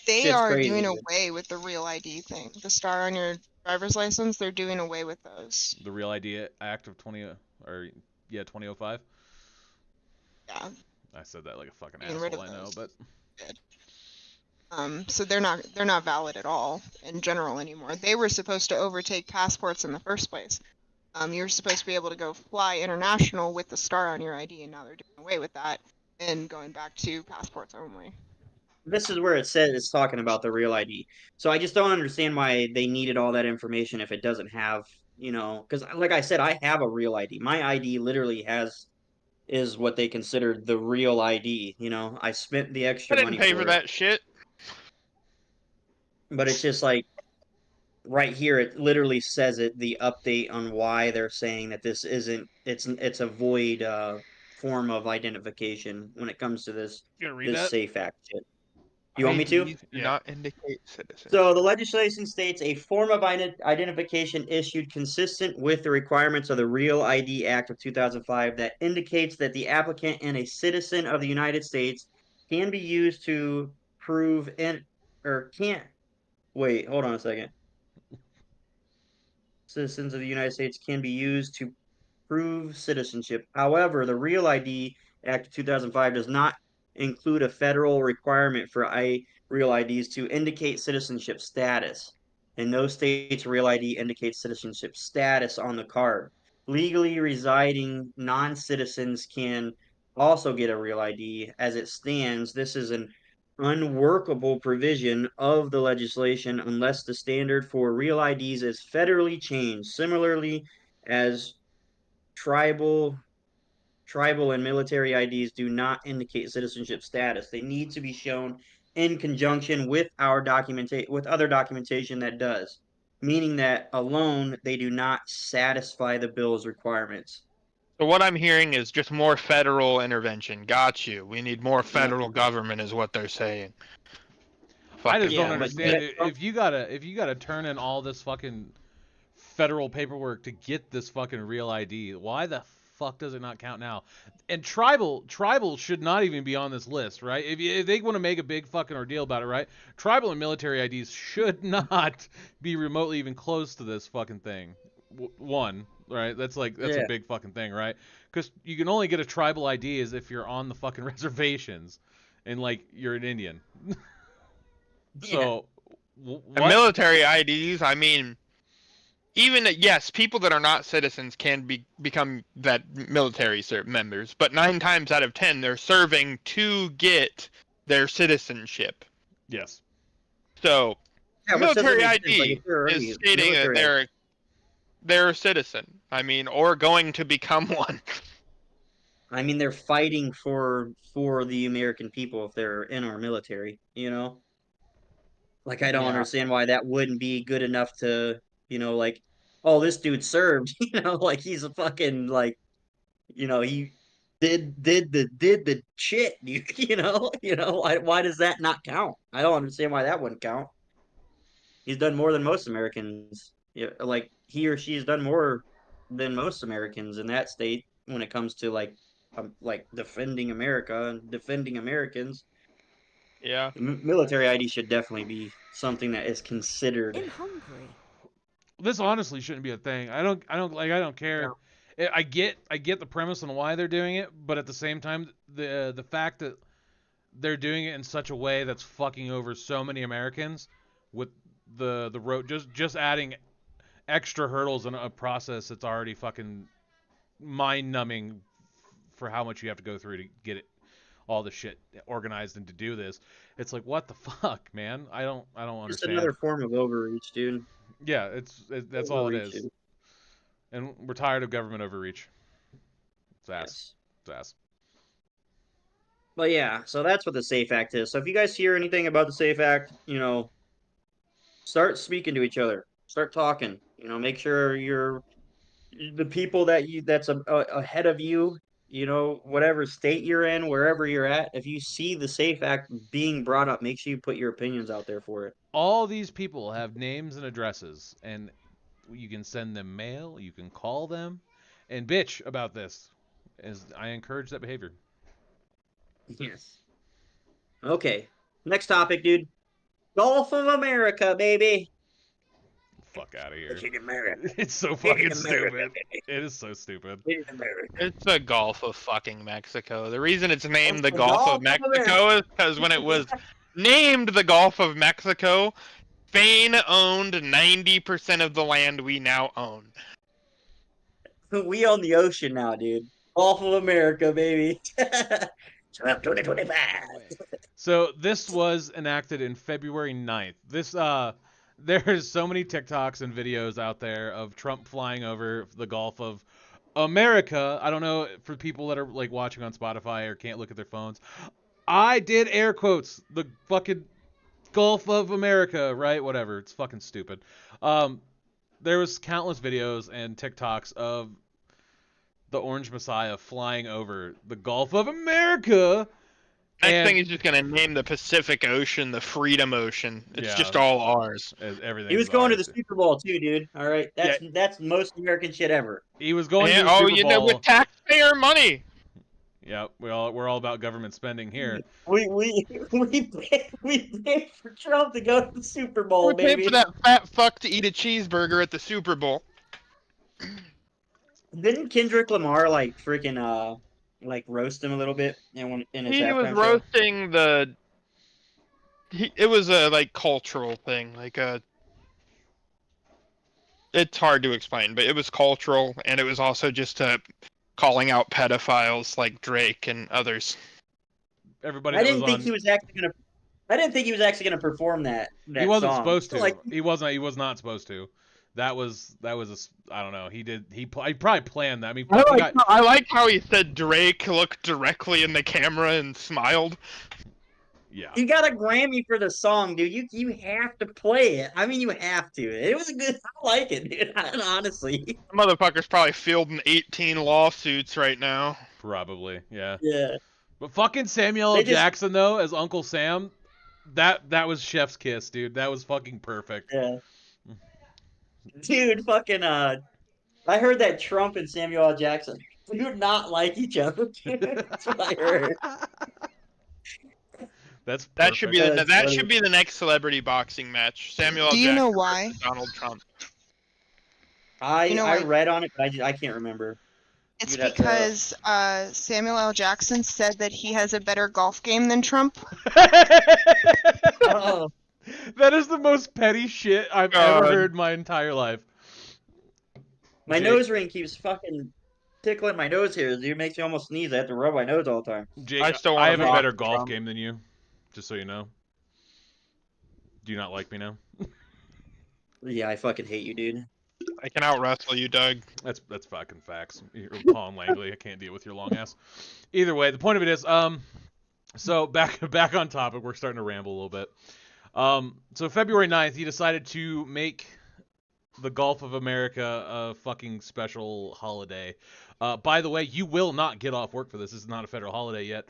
They Shit's are crazy, doing dude. away with the real ID thing. The star on your driver's license, they're doing away with those. The Real ID Act of 2005. Yeah. I said that like a fucking Getting rid asshole, of I know, those. but So they're not valid at all in general anymore. They were supposed to overtake passports in the first place. You were supposed to be able to go fly international with the star on your ID, and now they're doing away with that and going back to passports only. This is where it says it's talking about the real ID. So I just don't understand why they needed all that information if it doesn't have, because like I said, I have a real ID. My ID literally is what they consider the real ID. I spent the I extra didn't money pay for for it, that shit. but it's just like right here, it literally says it, the update on why they're saying that this isn't, it's a void form of identification when it comes to this you gonna read this that? safe act shit. You want me to? IDs do Yeah. not indicate citizenship. So the legislation states a form of identification issued consistent with the requirements of the Real ID Act of 2005 that indicates that the applicant and a citizen of the United States can be used to prove or can't. Wait, hold on a second. Citizens of the United States can be used to prove citizenship. However, the Real ID Act of 2005 does not include a federal requirement for Real IDs to indicate citizenship status. In those states, Real ID indicates citizenship status on the card. Legally residing non-citizens can also get a Real ID. As it stands, this is an unworkable provision of the legislation unless the standard for Real IDs is federally changed. Similarly, as tribal and military IDs do not indicate citizenship status. They need to be shown in conjunction with our with other documentation that does. meaning that alone they do not satisfy the bill's requirements. So what I'm hearing is just more federal intervention. Got you. We need more Yeah. federal government, is what they're saying. I just don't Yeah, but understand that- if you gotta turn in all this fucking federal paperwork to get this fucking real ID. Why the fuck does it not count now? And tribal should not even be on this list, right? If they want to make a big fucking ordeal about it, right? Tribal and military IDs should not be remotely even close to this fucking thing. One, right? That's a Yeah. big fucking thing, right? Because you can only get a tribal ID as if you're on the fucking reservations, and like you're an Indian. So, And what? military IDs, I mean, even yes, people that are not citizens can become that military members, but 9 times out of 10 they're serving to get their citizenship. Yes. So Yeah, which doesn't military make sense. Like, ID if you're already is stating that military- they're a citizen. I mean, or going to become one. I mean, they're fighting for the American people if they're in our military, you know? Like, I don't Yeah. understand why that wouldn't be good enough to, like, oh, this dude served, like he's a fucking like, he did the shit, why does that not count? I don't understand why that wouldn't count. He's done more than most Americans. Yeah, like he or she has done more than most Americans in that state when it comes to like defending America and defending Americans. Yeah. Military ID should definitely be something that is considered. In Hungary. This honestly shouldn't be a thing. I don't care. I get the premise on why they're doing it, but at the same time, the fact that they're doing it in such a way that's fucking over so many Americans with the road, just adding extra hurdles in a process that's already fucking mind numbing for how much you have to go through to get it all the shit organized and to do this. It's like, what the fuck, man? I don't Just understand. another form of overreach, dude. Yeah, that's all it Overreach, is. dude. And we're tired of government overreach. It's ass. Yes. It's ass. But yeah, so that's what the SAFE Act is. So if you guys hear anything about the SAFE Act, start speaking to each other. Start talking. Make sure you're the people that's ahead of you, whatever state you're in, wherever you're at. If you see the SAFE Act being brought up, make sure you put your opinions out there for it. All these people have names and addresses, and you can send them mail, you can call them, and bitch about this. As I encourage that behavior. Yes. Okay. Next topic, dude. Gulf of America, baby. Fuck out of here. It's in America. It's so It's fucking in America, stupid. baby. It is so stupid. It's in America. It's the Gulf of fucking Mexico. The reason it's named It's the the Gulf Gulf of of Mexico is because when it was named the Gulf of Mexico, Spain owned 90% of the land we now own. We own the ocean now, dude. Gulf of America, baby. 2025. So this was enacted in February 9th. There's so many TikToks and videos out there of Trump flying over the Gulf of America. I don't know for people that are like watching on Spotify or can't look at their phones. I did air quotes. The fucking Gulf of America, right? Whatever. It's fucking stupid. There was countless videos and TikToks of the Orange Messiah flying over the Gulf of America. Next thing he's just gonna name the Pacific Ocean the Freedom Ocean. It's Yeah. just all ours. Everything. He was going to the Super Bowl too, dude. All right, that's most American shit ever. He was going to And, the Super Bowl. with taxpayer money. Yeah, we're all about government spending here. We paid for Trump to go to the Super Bowl, We paid baby. for that fat fuck to eat a cheeseburger at the Super Bowl. Didn't Kendrick Lamar like freaking roast him a little bit in his He was halftime show? roasting the. It was a cultural thing, It's hard to explain, but it was cultural, and it was also just calling out pedophiles like Drake and others. Everybody. I that didn't was think on, he was actually gonna. I didn't think he was actually gonna perform that. He wasn't song. supposed to. Like, He was not supposed to. That was I don't know. He probably planned that. I mean, I like how he said Drake looked directly in the camera and smiled. Yeah. You got a Grammy for the song, dude. You have to play it. I mean, you have to. It was a good. I like it, dude. Honestly. Motherfucker's probably fielding 18 lawsuits right now. Probably, yeah. Yeah. But fucking Samuel L. They just- Jackson though as Uncle Sam, that was chef's kiss, dude. That was fucking perfect. Yeah. Dude, fucking I heard that Trump and Samuel L. Jackson do not like each other. That's what I heard. That's perfect. That should be the That's that funny. should be the next celebrity boxing match. Samuel L. Do you Jackson know why? versus Donald Trump. I You know I what? read on it, but I can't remember. It's You'd have to- because Samuel L. Jackson said that he has a better golf game than Trump. Oh, That is the most petty shit I've ever God. heard in my entire life. my Jake. nose ring keeps fucking tickling my nose here. Dude, it makes me almost sneeze. I have to rub my nose all the time. Jake, I still I wanna have a rock better golf Trump. game than you, just so you know. Do you not like me now? Yeah, I fucking hate you, dude. I can out wrestle you, Doug. That's fucking facts. You're Paul and Langley. I can't deal with your long ass. Either way, the point of it is, so back on topic. We're starting to ramble a little bit. So February 9th, he decided to make the Gulf of America a fucking special holiday. By the way, you will not get off work for this. This is not a federal holiday yet.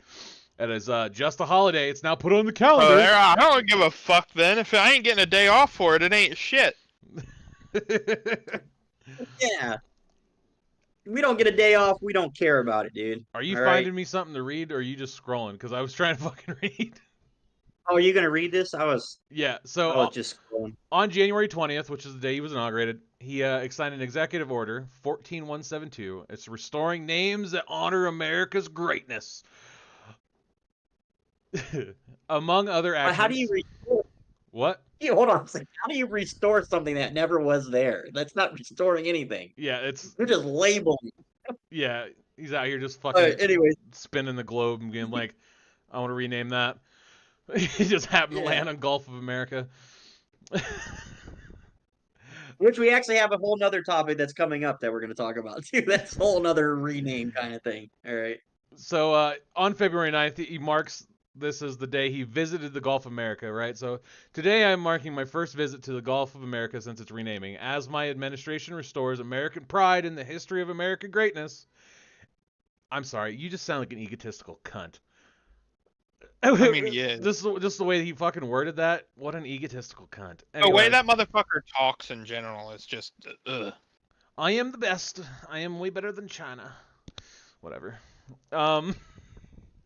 It is just a holiday. It's now put on the calendar. Oh, I don't give a fuck then. If I ain't getting a day off for it, it ain't shit. Yeah. We don't get a day off. We don't care about it, dude. Are you All right? finding me something to read, or are you just scrolling? Because I was trying to fucking read. Oh, are you gonna read this? Yeah, I so was just scrolling. on January 20th, which is the day he was inaugurated, he signed an executive order, 14172. It's restoring names that honor America's greatness. Among other actions. How do you restore? What? Hey, hold on a second. How do you restore something that never was there? That's not restoring anything. Yeah, it's You're just labeling. yeah. He's out here just All fucking right, anyways, spinning the globe and being like, I want to rename that. He just happened to Yeah. land on Gulf of America. which we actually have a whole nother topic that's coming up that we're going to talk about too. That's a whole nother rename kind of thing. All right. So on February 9th, he marks this as the day he visited the Gulf of America, right? So today I'm marking my first visit to the Gulf of America since its renaming. As my administration restores American pride in the history of American greatness. I'm sorry, you just sound like an egotistical cunt. I mean, he is. Just the way he fucking worded that. What an egotistical cunt. The way Anyway, that motherfucker talks in general is just, ugh. I am the best. I am way better than China. Whatever.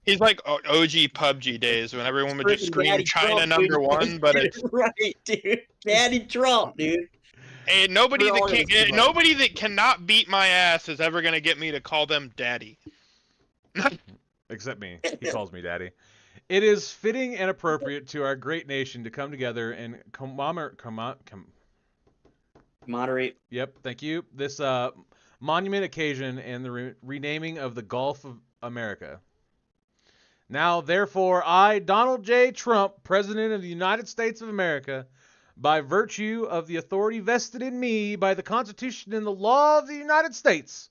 He's like OG PUBG days when everyone would just Freaking scream Daddy China Trump, number dude. one, but it's right, dude. Daddy Trump, dude. and nobody We're that all can gonna see nobody that cannot beat my ass is ever gonna get me to call them daddy. Except me. He calls me daddy. It is fitting and appropriate to our great nation to come together and Moderate. Yep, thank you. This monument occasion and the renaming of the Gulf of America. Now, therefore, I, Donald J. Trump, President of the United States of America, by virtue of the authority vested in me by the Constitution and the law of the United States,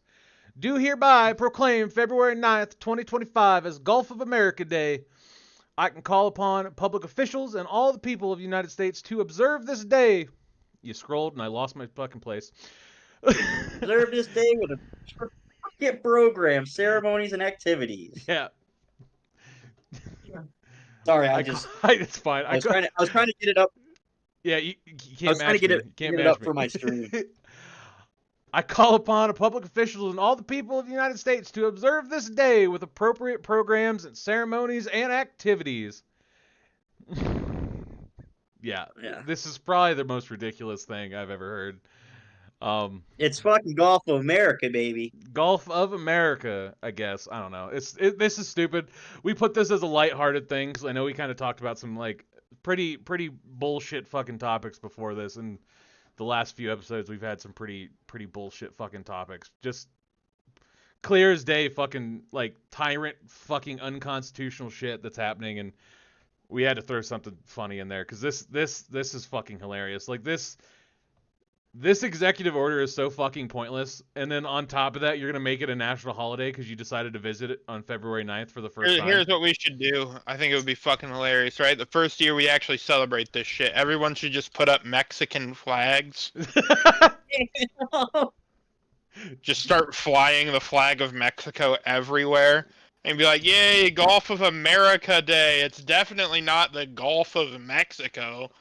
do hereby proclaim February 9th, 2025 as Gulf of America Day. I can call upon public officials and all the people of the United States to observe this day. You scrolled and I lost my fucking place. Observe this day with a get program, ceremonies, and activities. Yeah. Sorry, It's fine. I was trying to get it up. Yeah, you I can't was trying match to get me. it, You can't get it match up me. for my stream. I call upon public officials and all the people of the United States to observe this day with appropriate programs and ceremonies and activities. Yeah, this is probably the most ridiculous thing I've ever heard. It's fucking Gulf of America, baby. Gulf of America, I guess. I don't know. This is stupid. We put this as a lighthearted thing because I know we kind of talked about some like pretty bullshit fucking topics before this, and the last few episodes we've had some pretty bullshit fucking topics. Just clear as day, fucking like tyrant fucking unconstitutional shit that's happening, and we had to throw something funny in there because this is fucking hilarious. Like this This executive order is so fucking pointless. And then on top of that, you're going to make it a national holiday because you decided to visit it on February 9th for the first time. Here's what we should do. I think it would be fucking hilarious, right? The first year we actually celebrate this shit. Everyone should just put up Mexican flags. Just start flying the flag of Mexico everywhere. And be like, yay, Gulf of America Day. It's definitely not the Gulf of Mexico.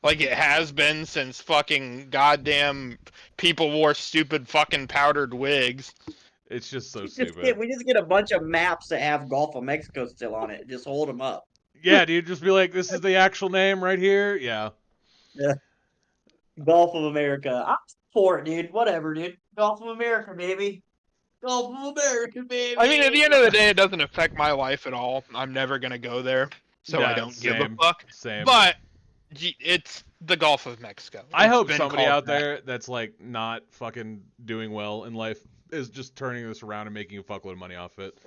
Like it has been since fucking goddamn people wore stupid fucking powdered wigs. It's just so We stupid. just get a bunch of maps that have Gulf of Mexico still on it. Just hold them up. Yeah, dude, just be like, this is the actual name right here. Yeah. Yeah. Gulf of America. I'm for it, dude. Whatever, dude. Gulf of America, baby. Gulf of America, baby. I mean, at the end of the day, it doesn't affect my life at all. I'm never gonna go there, so I Yeah, don't give same. a fuck. Same. But it's the Gulf of Mexico. I It's hope been somebody called out that. there that's like not fucking doing well in life is just turning this around and making a fuckload of money off it.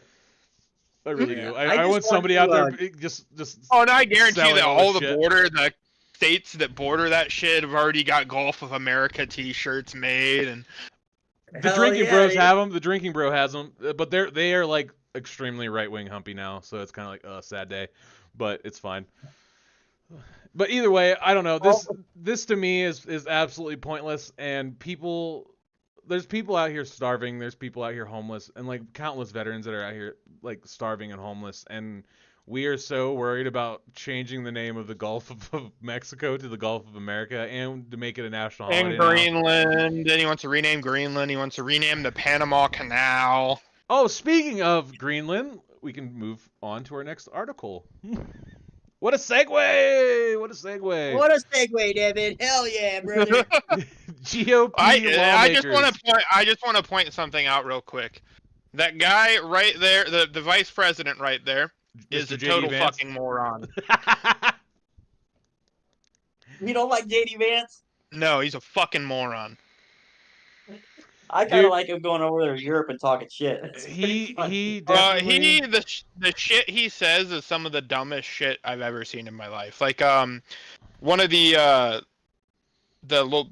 I really Yeah. do. I I just want somebody want out to, there just Oh, and I guarantee selling that all all this the shit. the states that border that shit have already got Gulf of America T-shirts made, and the hell drinking yeah, bros dude. have them. The drinking bro has them, but they are like extremely right wing humpy now, so it's kind of like a sad day, but it's fine. But either way, I don't know. This to me is absolutely pointless, and there's people out here starving. There's people out here homeless, and like countless veterans that are out here like starving and homeless, and we are so worried about changing the name of the Gulf of Mexico to the Gulf of America and to make it a national holiday now. Greenland. Then he wants to rename Greenland. He wants to rename the Panama Canal. Oh, speaking of Greenland, we can move on to our next article. What a segue! What a segue! What a segue, David. Hell yeah, brother. GOP I lawmakers. just want to point something out real quick. That guy right there, the vice president right there, is Mr. a J.D. total Vance. fucking moron. You don't like JD Vance? No, he's a fucking moron. I kind Dude. of like him going over there to Europe and talking shit. It's pretty funny. he definitely. The shit he says is some of the dumbest shit I've ever seen in my life. Like one of the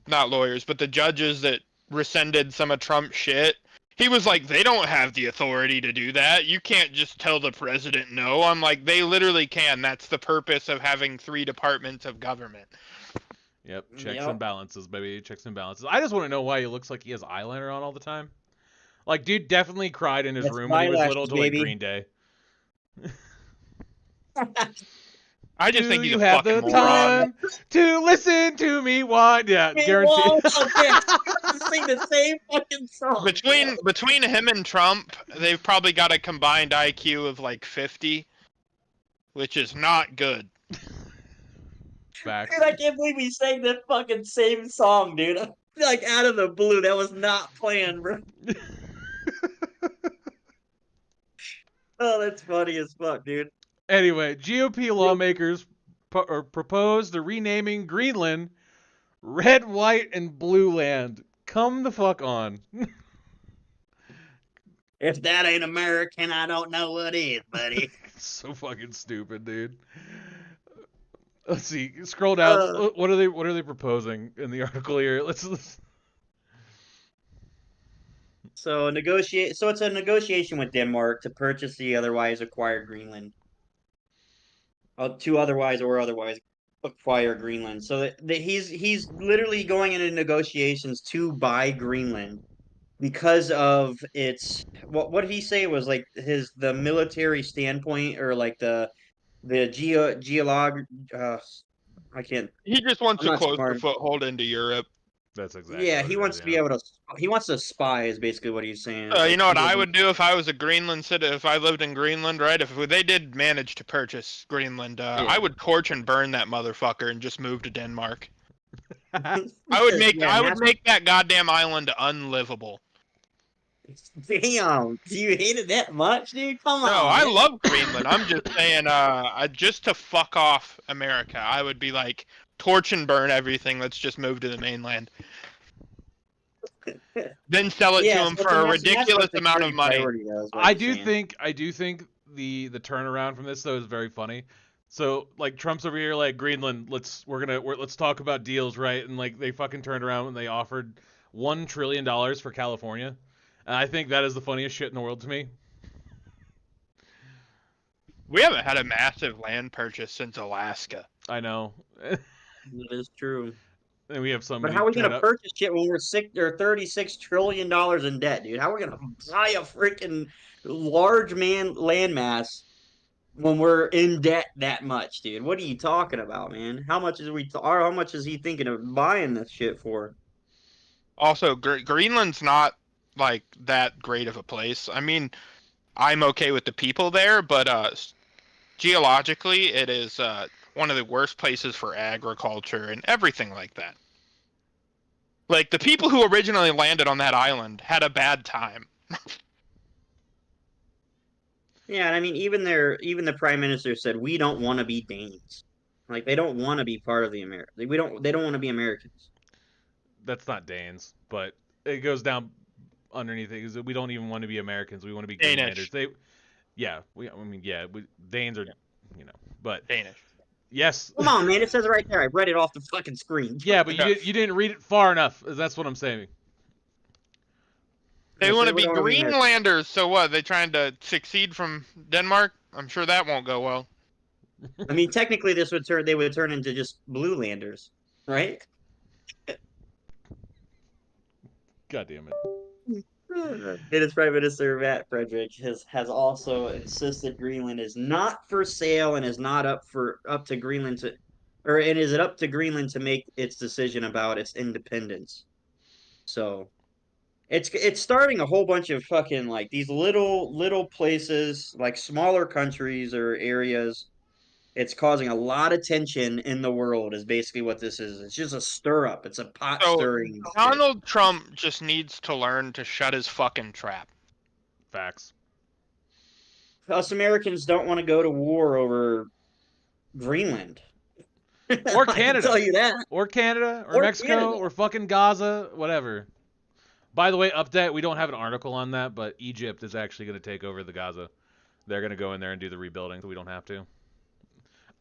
not lawyers, but the judges that rescinded some of Trump's shit. He was like, they don't have the authority to do that. You can't just tell the president no. I'm like, they literally can. That's the purpose of having 3 departments of government. Yep, checks Yep. and balances, baby. Checks and balances. I just want to know why he looks like he has eyeliner on all the time. Like, dude definitely cried in his That's room when he was eyelashes, little to like baby. Green Day. I just Do think he's you a have fucking the moron. time to listen to me? Why? Yeah, Hey, guaranteed. whoa, sing the same fucking song. Between him and Trump, they've probably got a combined IQ of like 50, which is not good. Facts. Dude, I can't believe we sang that fucking same song, dude. Like out of the blue. That was not planned, bro. Oh, that's funny as fuck, dude. Anyway, GOP lawmakers proposed the renaming Greenland Red, White, and Blueland. Come the fuck on. If that ain't American, I don't know what is, buddy. So fucking stupid, dude. Let's see. Scroll down. What are they proposing in the article here? Let's So it's a negotiation with Denmark to purchase the otherwise acquired Greenland. To otherwise acquire Greenland. So he's literally going into negotiations to buy Greenland because of its what did he say was like the military standpoint or like the geolog I can't. He just wants I'm a not closer smart. foothold into Europe. That's exactly. Yeah, what he it wants is, to be yeah. able to. He wants to spy. Is basically what he's saying. You know what I would do if I was a Greenland citizen? If I lived in Greenland, right? If they did manage to purchase Greenland, I would torch and burn that motherfucker and just move to Denmark. I would make that goddamn island unlivable. Damn, do you hate it that much, dude? Come on. No, I man. love Greenland. I'm just saying, just to fuck off America, I would be like, torch and burn everything. Let's just move to the mainland. Then sell it to them for a ridiculous amount of money. I do think the turnaround from this though is very funny. So like Trump's over here like Greenland, let's talk about deals, right? And like they fucking turned around and they offered $1 trillion for California. And I think that is the funniest shit in the world to me. We haven't had a massive land purchase since Alaska. I know. That is true. And we have But somebody how are we turn gonna up. purchase shit when we're $36 trillion in debt, dude? How are we gonna buy a freaking large landmass when we're in debt that much, dude? What are you talking about, man? How much how much is he thinking of buying this shit for? Also, Greenland's not like that great of a place. I mean, I'm okay with the people there, but geologically, it is one of the worst places for agriculture and everything like that. Like, the people who originally landed on that island had a bad time. Yeah, and I mean, even the prime minister said we don't want to be Danes. Like they don't want to be part of the America. They don't want to be Americans. That's not Danes, but it goes down underneath it. Is that we don't even want to be Americans. We want to be Danish. Greenlanders. Danes are, but Danish. yes. Come on, man! It says it right there. I read it off the fucking screen. Yeah, but you didn't read it far enough. That's what I'm saying. They want to be don't wanna Americans. Greenlanders, so what? They trying to succeed from Denmark? I'm sure that won't go well. I mean, technically, they would turn into just Bluelanders, right? God damn it. Danish Prime Minister Matt Frederick has also insisted Greenland is not for sale and is not up to Greenland to, or it is up to Greenland to make its decision about its independence. So it's starting a whole bunch of fucking like these little places, like smaller countries or areas. It's causing a lot of tension in the world is basically what this is. It's just a stir up. It's a pot stirring. Donald Trump just needs to learn to shut his fucking trap. Facts. Us Americans don't want to go to war over Greenland. Or I can Canada. tell you that. Or Canada, or Mexico, Canada. or fucking Gaza, whatever. By the way, update, we don't have an article on that, but Egypt is actually going to take over the Gaza. They're going to go in there and do the rebuilding, so we don't have to.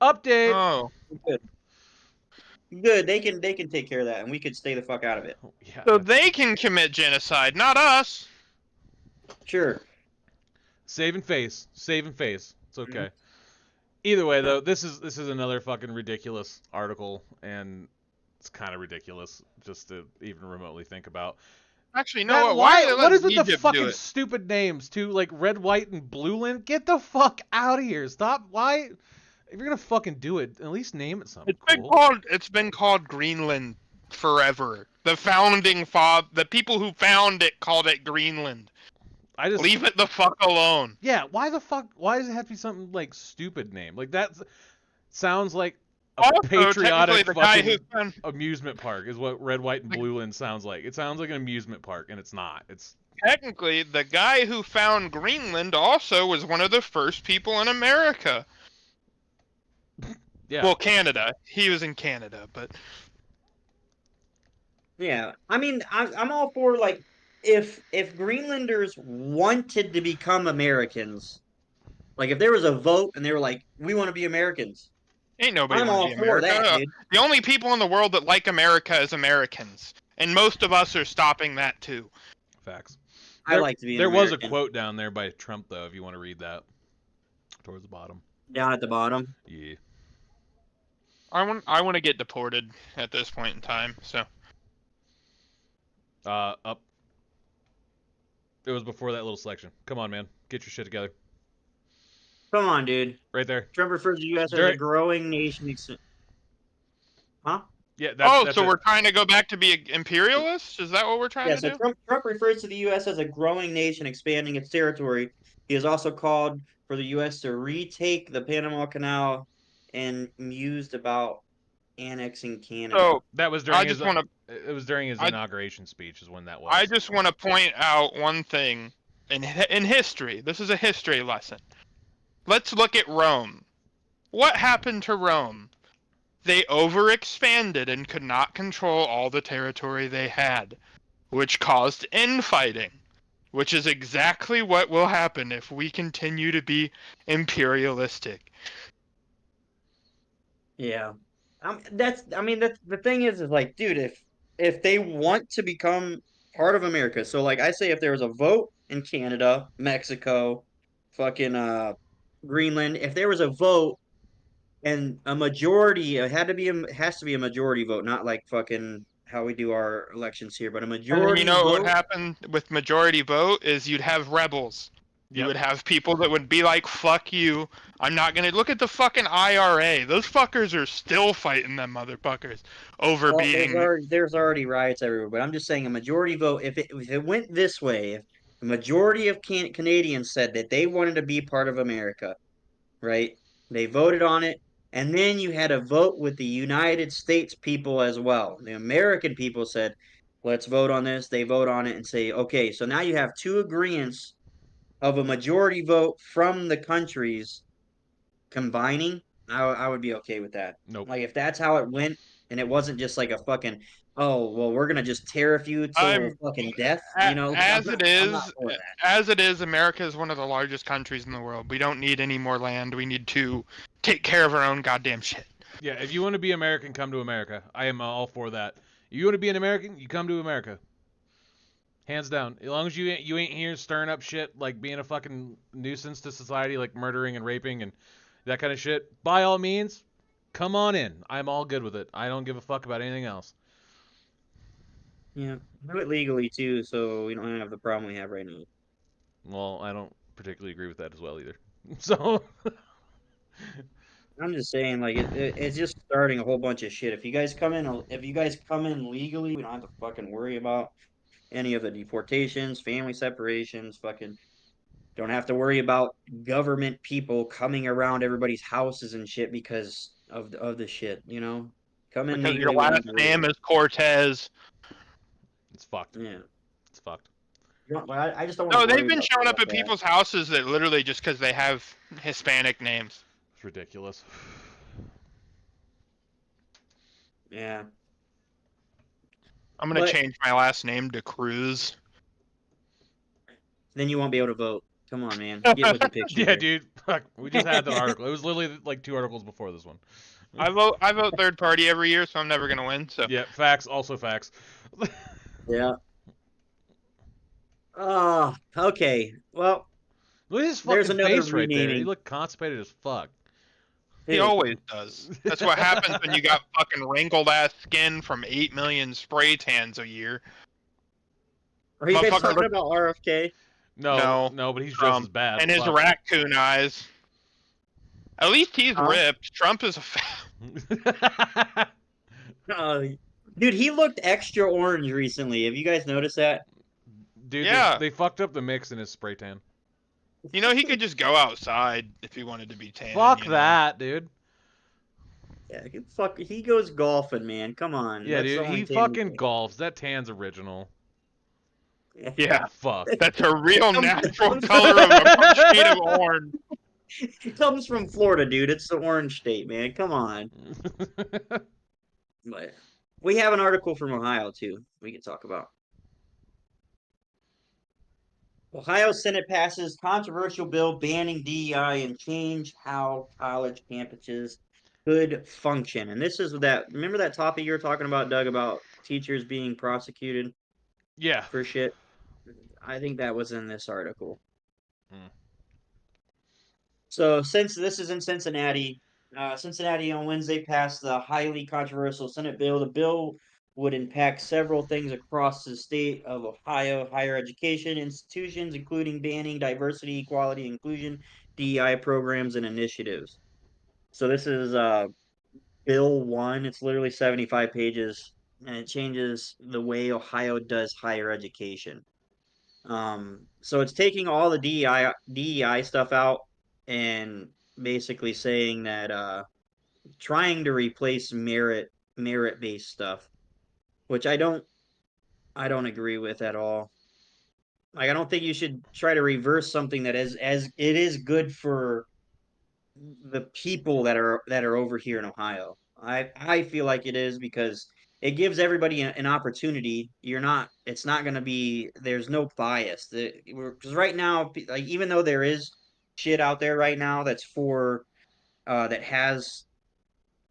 Update! Oh. Good. They can take care of that, and we could stay the fuck out of it. Yeah. So they can commit genocide, not us. Sure. Saving face. It's okay. Either way, though, this is another fucking ridiculous article, and it's kind of ridiculous just to even remotely think about. Actually, no. What is with the fucking stupid names too? Like Red, White, and Blueland. Get the fuck out of here! Stop. Why? If you're gonna fucking do it, at least name it something cool. It's been called Greenland forever. The people who found it called it Greenland. Leave it the fuck alone. Yeah. Why the fuck? Why does it have to be something like stupid name? Like that sounds like a patriotic fucking amusement park is what Red, White, and Blueland sounds like. It sounds like an amusement park, and it's not. It's technically the guy who found Greenland also was one of the first people in America. Yeah. Well, Canada. He was in Canada, but yeah. I mean, I'm all for like if Greenlanders wanted to become Americans, like if there was a vote and they were like, we want to be Americans. Ain't nobody I'm want all to be for America. that, dude. The only people in the world that like America is Americans, and most of us are stopping that too. Facts. I like to be. There was a quote down there by Trump, though. If you want to read that, towards the bottom. Down at the bottom. Yeah. I want to get deported at this point in time. So. Up. It was before that little section. Come on, man. Get your shit together. Come on, dude. Right there. Trump refers to the U.S. as a growing nation. Huh? Yeah. That's so we're trying to go back to be imperialists? Is that what we're trying to do? Trump refers to the U.S. as a growing nation expanding its territory. He has also called for the U.S. to retake the Panama Canal and mused about annexing Canada. So that was during it was during his inauguration speech is when that was. I just want to point out one thing in history. This is a history lesson. Let's look at Rome. What happened to Rome? They overexpanded and could not control all the territory they had, which caused infighting, which is exactly what will happen if we continue to be imperialistic. Yeah. I mean that's the thing is like, dude, if they want to become part of America, so like I say if there was a vote in Canada, Mexico, fucking Greenland, if there was a vote and a majority, it had to be has to be a majority vote, not like fucking how we do our elections here, but a And then you majority know what would vote. happen with majority vote is you'd have rebels. You Yep. would have people that would be like, fuck you. I'm not going to look at the fucking IRA. Those fuckers are still fighting them motherfuckers over Well, being. there's already riots everywhere, but I'm just saying a majority vote. If it went this way, if the majority of Canadians said that they wanted to be part of America, right? They voted on it, and then you had a vote with the United States people as well. The American people said, "Let's vote on this." They vote on it and say, "Okay." So now you have two agreements of a majority vote from the countries combining. I would be okay with that. Nope. Like if that's how it went, and it wasn't just like a fucking, oh well, we're gonna just tariff you till I'm fucking death. You know, as I'm not for that. as it is, America is one of the largest countries in the world. We don't need any more land. We need to take care of our own goddamn shit. Yeah, if you want to be American, come to America. I am all for that. If you want to be an American, you come to America. Hands down. As long as you ain't here stirring up shit like being a fucking nuisance to society, like murdering and raping and that kind of shit, by all means, come on in. I'm all good with it. I don't give a fuck about anything else. Yeah, do it legally too, so we don't have the problem we have right now. Well, I don't particularly agree with that as well either. So, I'm just saying, like it's just starting a whole bunch of shit. If you guys come in legally, we don't have to fucking worry about any of the deportations, family separations, fucking don't have to worry about government people coming around everybody's houses and shit because of the shit, you know? Come in Because your legally, we don't have last to worry name about is Cortez. it's fucked. it. Yeah. It's fucked. I just don't want No, to they've worry been about showing shit up like at that. people's houses that literally just because they have Hispanic names. It's ridiculous. Yeah. I'm gonna But change my last name to Cruz. then you won't be able to vote. Come on, man. Get with the picture Yeah, here. dude. Fuck. We just had that article. It was literally like 2 articles before this one. I vote third party every year, so I'm never gonna win. So Yeah, facts. Also facts. Yeah. Oh, okay. Well, Look at his there's fucking another face right there. He renaming. looked constipated as fuck. he Who? always does. That's what happens when you got fucking wrinkled ass skin from 8 million spray tans a year. Are you guys Motherfucker talking look about RFK? No, no, but he's just as bad. and his Fuck. raccoon eyes. At least he's Huh? ripped. Trump is a Uh, dude, he looked extra orange recently. Have you guys noticed that? Dude, Yeah. they fucked up the mix in his spray tan. You know, he could just go outside if he wanted to be tan. Fuck you know? that, dude. Yeah, fuck. He goes golfing, man. Come on. Yeah, That's the dude, only he thing. fucking golfs. That tan's original. Yeah, Fuck. that's a real natural color of a shade of orange. It comes from Florida, dude. It's the orange state, man. Come on. But we have an article from Ohio too. We can talk about. Ohio Senate passes controversial bill banning DEI and change how college campuses could function. And this is that. Remember that topic you were talking about, Doug, about teachers being prosecuted Yeah. for shit? I think that was in this article. Hmm. So since this is in Cincinnati, Cincinnati on Wednesday passed the highly controversial Senate bill. The bill would impact several things across the state of Ohio higher education institutions, including banning diversity, equality, inclusion, DEI programs, and initiatives. So this is Bill 1. It's literally 75 pages, and it changes the way Ohio does higher education. So it's taking all the DEI stuff out and basically saying that trying to replace merit based stuff, which I don't agree with at all. Like I don't think you should try to reverse something that is as it is good for the people that are over here in Ohio. I feel like it is because it gives everybody an opportunity. It's not going to be. There's no bias. Because right now, like even though there is shit out there right now that's for that has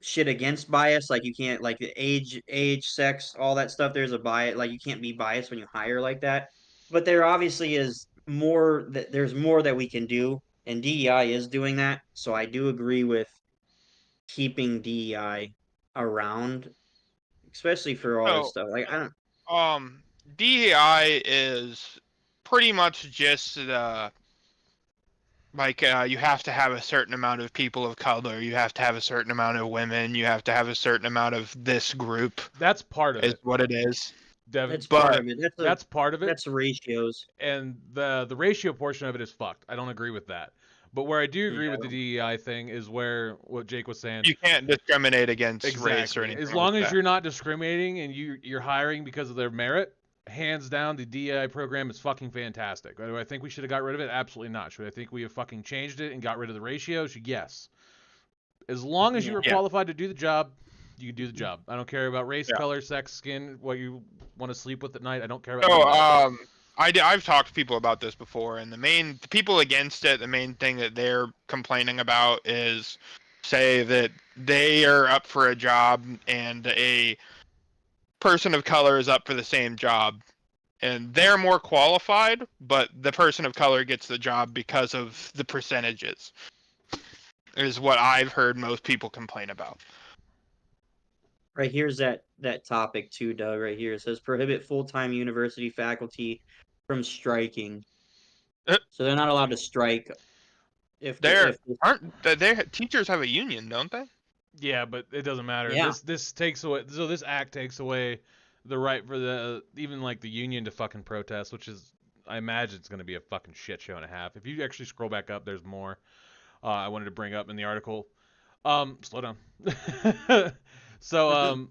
shit against bias. Like you can't like age, sex, all that stuff. There's a bias. Like you can't be biased when you hire like that. But there obviously is more that there's more that we can do, and DEI is doing that. So I do agree with keeping DEI around, especially for all this So, stuff. Like I don't. DEI is pretty much just like you have to have a certain amount of people of color, you have to have a certain amount of women, you have to have a certain amount of this group. That's part of Is it, what it is. Devin. That's part But of it. That's part of it. That's ratios. And the ratio portion of it is fucked. I don't agree with that. But where I do agree Yeah, with the DEI thing is where what Jake was saying. you can't discriminate against Exactly. race or anything. As long like as that. you're not discriminating and you're hiring because of their merit, hands down, the DEI program is fucking fantastic. Do I think we should have got rid of it? Absolutely not. Should I think we have fucking changed it and got rid of the ratios? Yes. As long as you were Yeah. qualified to do the job, you can do the job. I don't care about race, Yeah. color, sex, skin, what you want to sleep with at night. I don't care about So, that. I've talked to people about this before, and the people against it, the main thing that they're complaining about is, say that they are up for a job and a person of color is up for the same job, and they're more qualified, but the person of color gets the job because of the percentages. Is what I've heard most people complain about. Right here's that topic too, Doug. Right here it says prohibit full-time university faculty from striking. So they're not allowed to strike if Their teachers have a union, don't they? Yeah, but it doesn't matter. Yeah. This takes away. So this act takes away the right for the even like the union to fucking protest, which is I imagine it's going to be a fucking shit show and a half. If you actually scroll back up, there's more. I wanted to bring up in the article. Slow down. So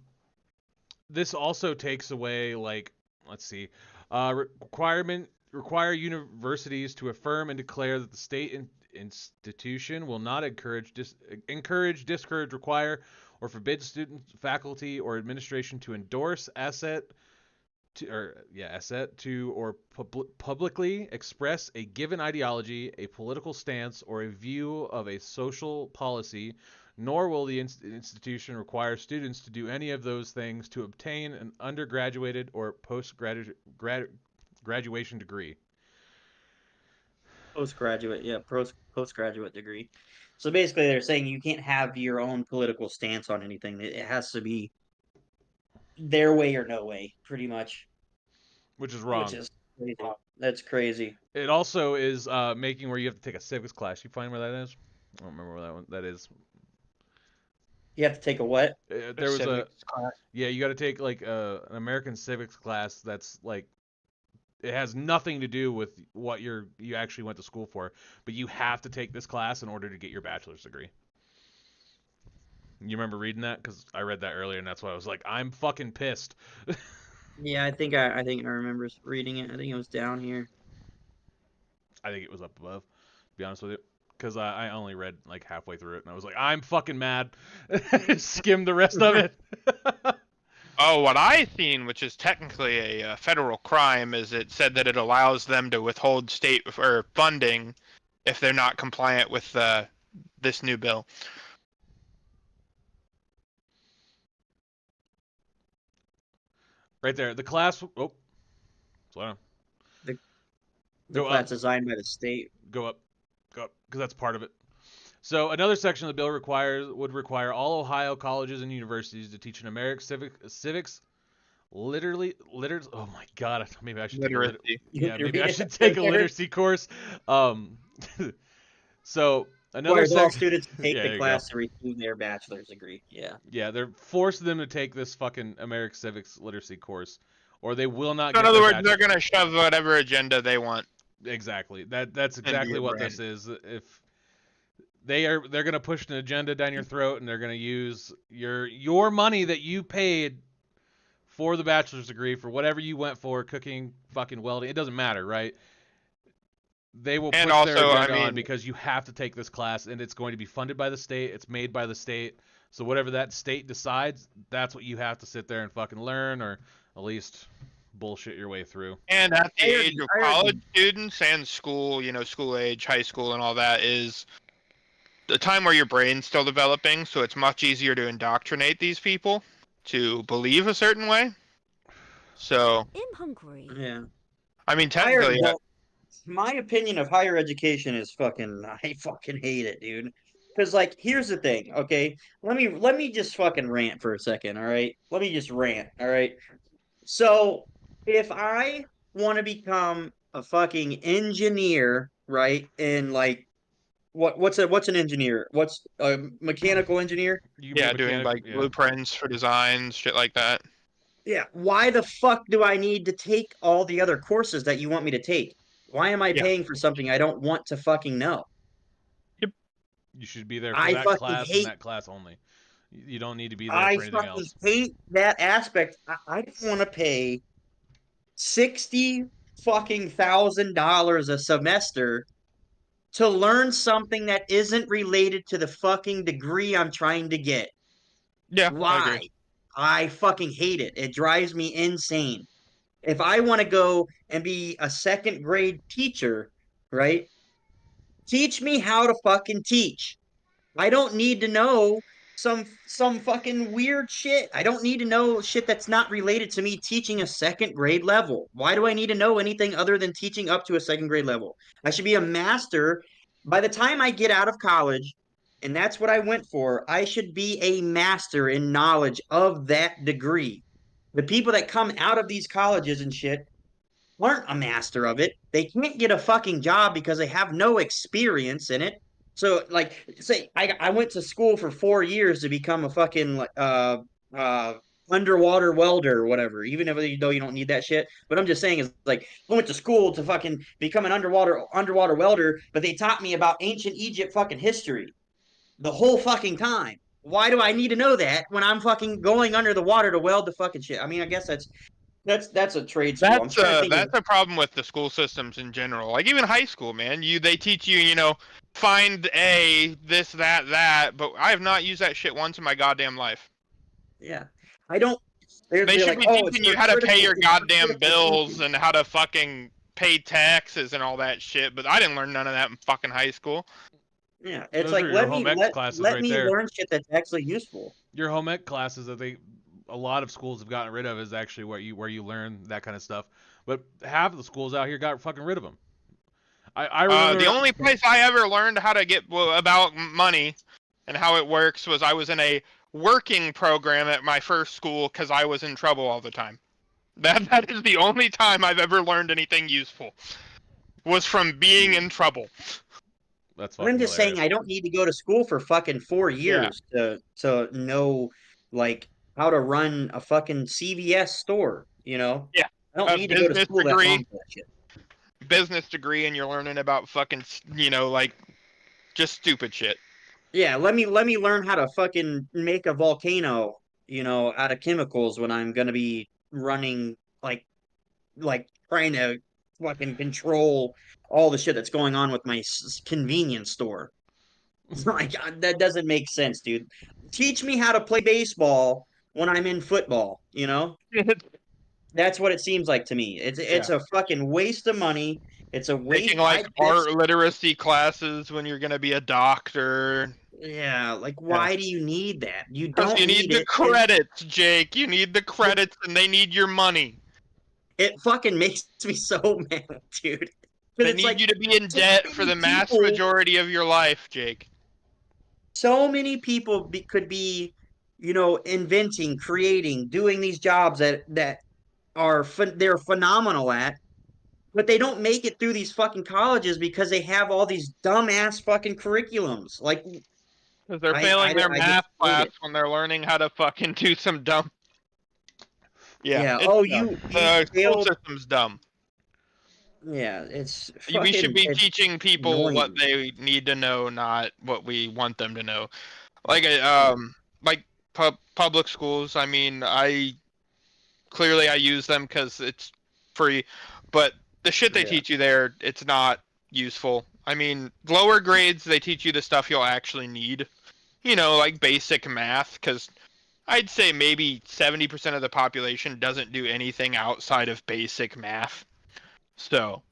this also takes away like let's see, require universities to affirm and declare that the state institution will not encourage, discourage, require, or forbid students, faculty, or administration to endorse, asset to or publicly express a given ideology, a political stance, or a view of a social policy, nor will the institution require students to do any of those things to obtain an undergraduate or graduation degree. Postgraduate degree. So basically, they're saying you can't have your own political stance on anything. It has to be their way or no way, pretty much. Which is wrong. Which is crazy. That's crazy. It also is making where you have to take a civics class. You find where that is? I don't remember where that is. You have to take a what? There was Civics class. Yeah, you got to take like an American civics class that's like it has nothing to do with what you actually went to school for, but you have to take this class in order to get your bachelor's degree. You remember reading that? Because I read that earlier, and that's why I was like, I'm fucking pissed. Yeah, I think I remember reading it. I think it was down here. I think it was up above, to be honest with you. Because I only read like halfway through it, and I was like, I'm fucking mad. Skimmed the rest of it. Oh, what I seen, which is technically a federal crime, is it said that it allows them to withhold state or funding if they're not compliant with this new bill. Right there, the class. Oh, slow down. The Go class up. designed by the state. Go up, because that's part of it. So another section of the bill would require all Ohio colleges and universities to teach an American civics, Oh my god, maybe I should Literacy. maybe I should take a literacy course. So another Requires all section. students to take Yeah, there the you class to receive their bachelor's degree. Yeah. Yeah, they're forcing them to take this fucking American civics literacy course, or they will not. So get in other their words, they're bachelor's. going to shove whatever agenda they want. Exactly. That's exactly your what brain. this is. If they're gonna push an agenda down your throat, and they're gonna use your money that you paid for the bachelor's degree for whatever you went for, cooking, fucking welding. It doesn't matter, right? They will And push their also, agenda I on mean- because you have to take this class, and it's going to be funded by the state. It's made by the state. So whatever that state decides, that's what you have to sit there and fucking learn, or at least bullshit your way through. And at the I already- age of I already- college students and school, school age, high school and all that is a time where your brain's still developing, so it's much easier to indoctrinate these people to believe a certain way. So, I'm hungry. Yeah. I mean, Higher, technically, well, my opinion of higher education is I fucking hate it, dude. Because like, here's the thing, okay? Let me just fucking rant for a second, all right? Let me just rant, all right? So, if I want to become a fucking engineer, right? And like, what's an engineer? What's a mechanical engineer? You can be a yeah, doing mechanic. like Yeah. blueprints for designs, shit like that. Yeah. Why the fuck do I need to take all the other courses that you want me to take? Why am I Yeah. paying for something I don't want to fucking know? You should be there for I that fucking class and hate that class only. You don't need to be there I for anything fucking else. hate that aspect. I don't want to pay 60 fucking $1,000 a semester to learn something that isn't related to the fucking degree I'm trying to get. Yeah, I agree. Why? I fucking hate it. It drives me insane. If I want to go and be a second grade teacher, right? Teach me how to fucking teach. I don't need to know some fucking weird shit. I don't need to know shit that's not related to me teaching a second grade level. Why do I need to know anything other than teaching up to a second grade level? I should be a master by the time I get out of college, and that's what I went for. I should be a master in knowledge of that degree. The people that come out of these colleges and shit aren't a master of it. They can't get a fucking job because they have no experience in it. So, like, say I went to school for 4 years to become a fucking uh underwater welder or whatever. Even though you don't need that shit, but I'm just saying is like I went to school to fucking become an underwater welder, but they taught me about ancient Egypt fucking history the whole fucking time. Why do I need to know that when I'm fucking going under the water to weld the fucking shit? I mean, I guess that's a trade school. I'm trying to think of That's a problem with the school systems in general. Like even high school, man. They teach you, find a this that, but I have not used that shit once in my goddamn life. yeah. I don't. They're They they're should like, be oh, it's teaching you for how to pay critical. your It's for goddamn critical bills thinking. and how to fucking pay taxes and all that shit, but I didn't learn none of that in fucking high school. Yeah, it's Those like are your home ec classes let right me there. learn shit that's actually useful. Your home ec classes that a lot of schools have gotten rid of is actually where you learn that kind of stuff. But half of the schools out here got fucking rid of them. I The remember. only place I ever learned how to about money and how it works was I was in a working program at my first school because I was in trouble all the time. That is the only time I've ever learned anything useful. Was from being in trouble. That's I'm fucking just saying hilarious. I don't need to go to school for fucking four Yeah. years to know like how to run a fucking CVS store. Yeah. I don't A need to go to school that long for that shit. business degree, and you're learning about fucking, like just stupid shit. Yeah, let me learn how to fucking make a volcano, out of chemicals when I'm gonna be running like trying to fucking control all the shit that's going on with my convenience store. Like that doesn't make sense, dude. Teach me how to play baseball when I'm in football. That's what it seems like to me. It's Yeah. a fucking waste of money. It's a Taking waste. like art literacy classes when you're gonna be a doctor. Yeah, like Yeah. why do you need that? You Because don't you need need the it. And credits, Jake. You need the credits, and they need your money. it fucking makes me so mad, dude. Because They it's need like you to be in so debt for many the mass people, majority of your life, Jake. could be, inventing, creating, doing these jobs that are they're phenomenal at, but they don't make it through these fucking colleges because they have all these dumbass fucking curriculums. Like Because they're failing their I just math hate class it. when they're learning how to fucking do some dumb. Yeah, Yeah. it's Oh, dumb. you The school failed. system's dumb. Yeah, it's We should fucking be it's teaching people what annoying. they need to know, not what we want them to know. Yeah. Like, like public schools. I mean, I use them because it's free, but the shit they Yeah. teach you there, it's not useful. I mean, lower grades, they teach you the stuff you'll actually need. Like basic math, because I'd say maybe 70% of the population doesn't do anything outside of basic math. So,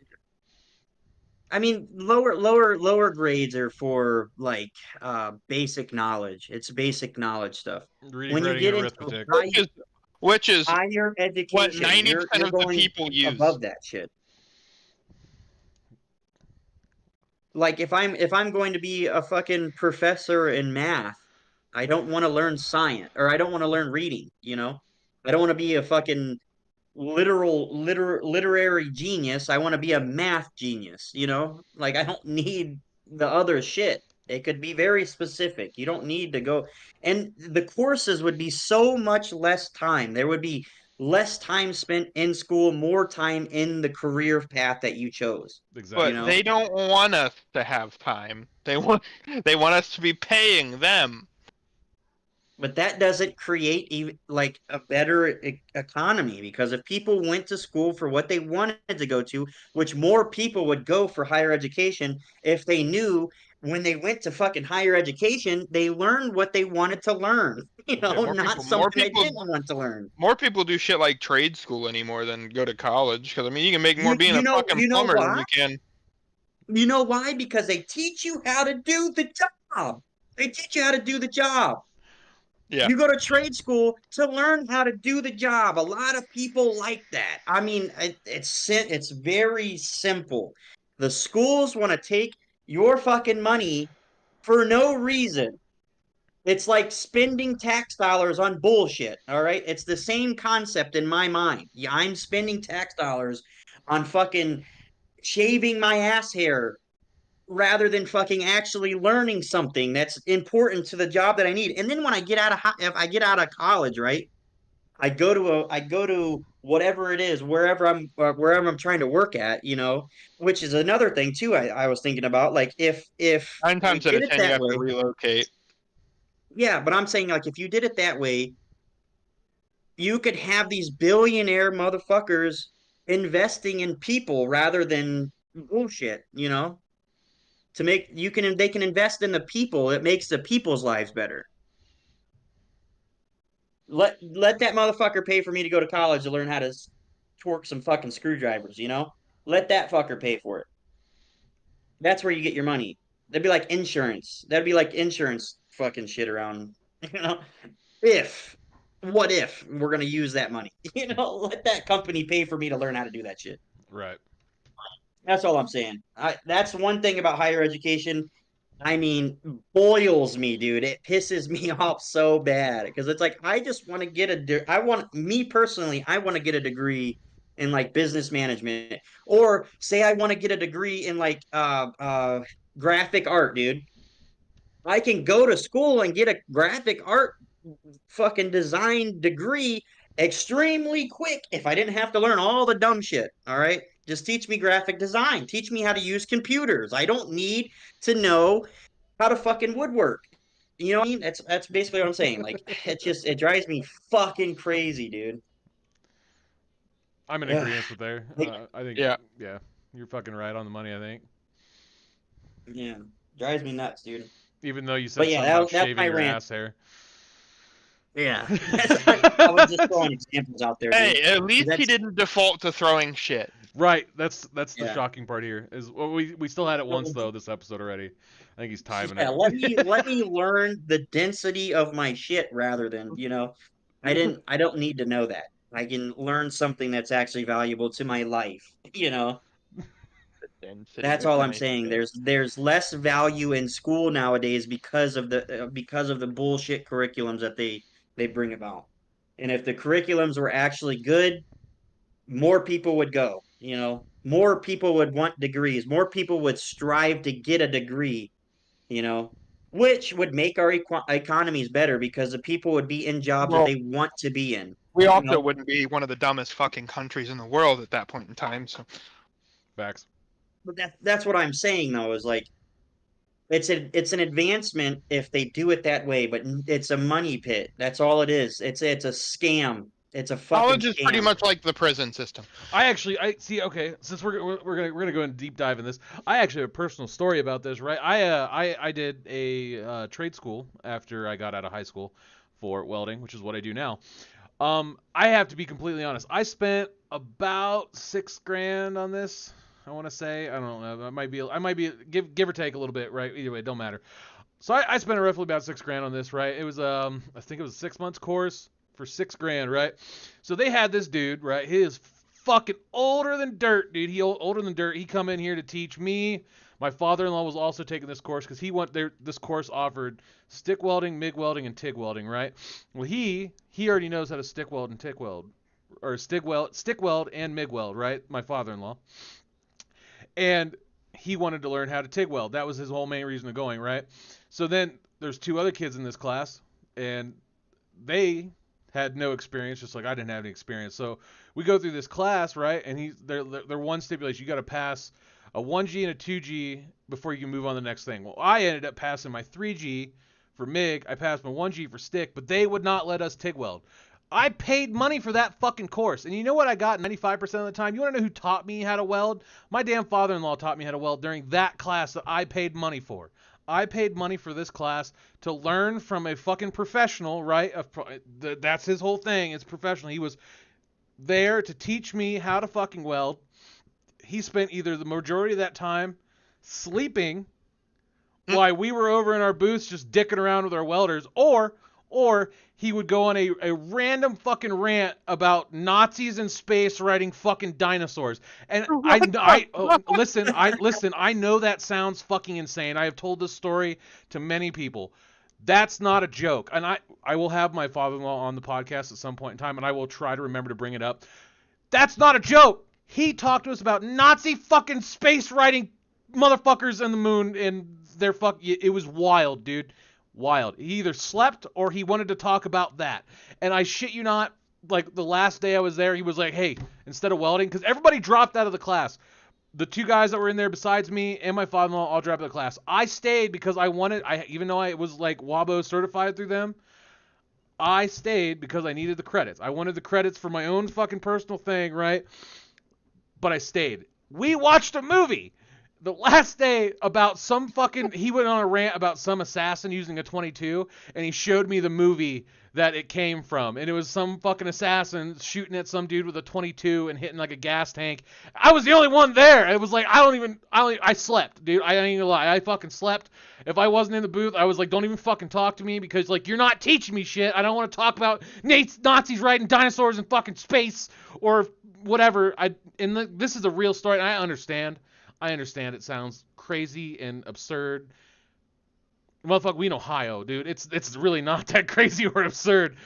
I mean, lower grades are for like basic knowledge. It's basic knowledge stuff. Reading, When you writing, and get into arithmetic. Which is higher what education, 90% you're of the going people use. above that shit. Like if I'm going to be a fucking professor in math, I don't want to learn science or I don't want to learn reading, you know? I don't want to be a fucking literary genius. I want to be a math genius, you know? Like I don't need the other shit. It could be very specific. You don't need to go and the courses would be so much less time. There would be less time spent in school, more time in the career path that you chose, you Exactly. But know? they don't want us to have time. They want us to be paying them. But that doesn't create even like a better economy because if people went to school for what they wanted to go to, which more people would go for higher education if they knew when they went to fucking higher education, they learned what they wanted to learn, you Yeah, know, more not people, more something they people, didn't want to learn. more people do shit like trade school anymore than go to college. Because I mean, you can make more being a fucking You know plumber than why? you can. You know why? Because they teach you how to do the job. They teach you how to do the job. Yeah, You go to trade school to learn how to do the job. A lot of people like that. I mean, it's very simple. The schools want to take your fucking money for no reason. It's like spending tax dollars on bullshit. All right, it's the same concept in my mind. Yeah, I'm spending tax dollars on fucking shaving my ass hair rather than fucking actually learning something that's important to the job that I need. And then when I get out of if I get out of college, right? I go to whatever it is, wherever I'm trying to work at, you know, which is another thing too. I was thinking about like if nine you times out did of it 10, you that have to way, relocate. yeah. But I'm saying like if you did it that way, you could have these billionaire motherfuckers investing in people rather than bullshit, you know, to make you can they can invest in the people. It makes the people's lives better. Let that motherfucker pay for me to go to college to learn how to torque some fucking screwdrivers, you know? Let that fucker pay for it. That's where you get your money. That'd be like insurance. That'd be like insurance fucking shit around, you know? If what if we're gonna use that money? You know, let that company pay for me to learn how to do that shit. Right. That's all I'm saying. That's one thing about higher education. I mean, boils me, dude. It pisses me off so bad because it's like I just want to get I want me personally, I want to get a degree in like business management or say I want to get a degree in like graphic art, dude. I can go to school and get a graphic art fucking design degree extremely quick if I didn't have to learn all the dumb shit. All right. Just teach me graphic design. Teach me how to use computers. I don't need to know how to fucking woodwork. You know what I mean? That's basically what I'm saying. Like it drives me fucking crazy, dude. I'm in Ugh. agreement with there. Like, I think, Yeah, yeah, you're fucking right on the money. I think, yeah, drives me nuts, dude. even though you But said yeah, something about that's my shaving your rant. ass hair. Yeah, I was just throwing examples out there, dude. hey, at least he That's didn't default to throwing shit. Right. That's the yeah. shocking part here. Is well, we still had it once though this episode already. I think he's timing Yeah, it. let me learn the density of my shit rather than, you know, I don't need to know that. I can learn something that's actually valuable to my life, you know. The density That's of all I'm my saying. shit. There's less value in school nowadays because of the bullshit curriculums that they bring about. And if the curriculums were actually good, more people would go, you know. More people would want degrees. More people would strive to get a degree, you know, which would make our economies better because the people would be in jobs that Well, they want to be in, we you also know. wouldn't be one of the dumbest fucking countries in the world at that point in time. So Facts. But that's what I'm saying though is like it's an advancement if they do it that way, but it's a money pit. That's all it is. It's a scam. It's a fucking college is pretty scam. much like the prison system. I see. Okay, since we're gonna go in deep dive in this, I actually have a personal story about this. Right, I did a trade school after I got out of high school for welding, which is what I do now. I have to be completely honest. I spent about $6,000 on this. I want to say. I don't know. I might be give or take a little bit, right? Either way, it don't matter. So I spent roughly about $6,000 on this, right? It was I think it was a 6 months course for $6,000, right? So they had this dude, right? He is fucking older than dirt, dude. Older than dirt. He come in here to teach me. My father-in-law was also taking this course because this course offered stick welding, MIG welding, and TIG welding, right? Well, he already knows how to stick weld and TIG weld, or stick weld and MIG weld, right? My father-in-law, and he wanted to learn how to TIG weld. That was his whole main reason of going, right? So then there's 2 other kids in this class, and they had no experience, just like I didn't have any experience. So we go through this class, right? And they're one stipulation: you got to pass a 1G and a 2G before you can move on to the next thing. Well, I ended up passing my 3G for MIG. I passed my 1G for stick, but they would not let us TIG weld. I paid money for that fucking course. And you know what I got 95% of the time? You want to know who taught me how to weld? My damn father-in-law taught me how to weld during that class that I paid money for. I paid money for this class to learn from a fucking professional, right? That's his whole thing. It's professional. He was there to teach me how to fucking weld. He spent either the majority of that time sleeping while we were over in our booths just dicking around with our welders, or he would go on a random fucking rant about Nazis in space riding fucking dinosaurs. And listen, I know that sounds fucking insane. I have told this story to many people. That's not a joke. And I will have my father-in-law on the podcast at some point in time, and I will try to remember to bring it up. That's not a joke. He talked to us about Nazi fucking space riding motherfuckers on the moon, and it was wild, dude. Wild. He either slept or he wanted to talk about that. And I shit you not, like the last day I was there, he was like, hey, instead of welding, because everybody dropped out of the class. The 2 guys that were in there besides me and my father-in-law all dropped out of the class. I stayed because even though I was like WABO certified through them, I stayed because I needed the credits. I wanted the credits for my own fucking personal thing, right? But I stayed. We watched a movie the last day about some fucking... He went on a rant about some assassin using a 22, and he showed me the movie that it came from. And it was some fucking assassin shooting at some dude with a 22 and hitting like a gas tank. I was the only one there. It was like, I slept, dude. I ain't gonna lie. I fucking slept. If I wasn't in the booth, I was like, don't even fucking talk to me because, like, you're not teaching me shit. I don't want to talk about Nazis riding dinosaurs in fucking space or whatever. This is a real story, and I understand. It sounds crazy and absurd. Motherfucker, we in Ohio, dude. It's really not that crazy or absurd.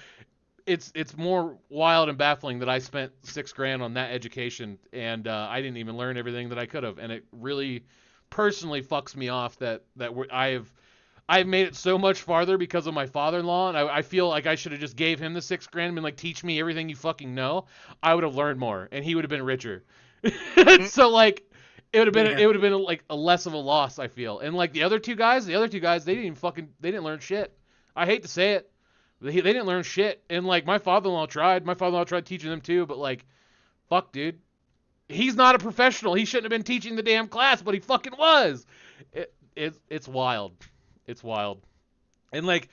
It's more wild and baffling that I spent $6,000 on that education, and I didn't even learn everything that I could have. And it really personally fucks me off that I've made it so much farther because of my father-in-law, and I feel like I should have just gave him the $6,000 and been like, teach me everything you fucking know. I would have learned more, and he would have been richer. So like, it would have been like a less of a loss, I feel. And like the other two guys, they didn't learn shit. I hate to say it, but they didn't learn shit. And like my father-in-law tried teaching them too, but like, fuck, dude. He's not a professional. He shouldn't have been teaching the damn class, but he fucking was. It's wild. It's wild. And like,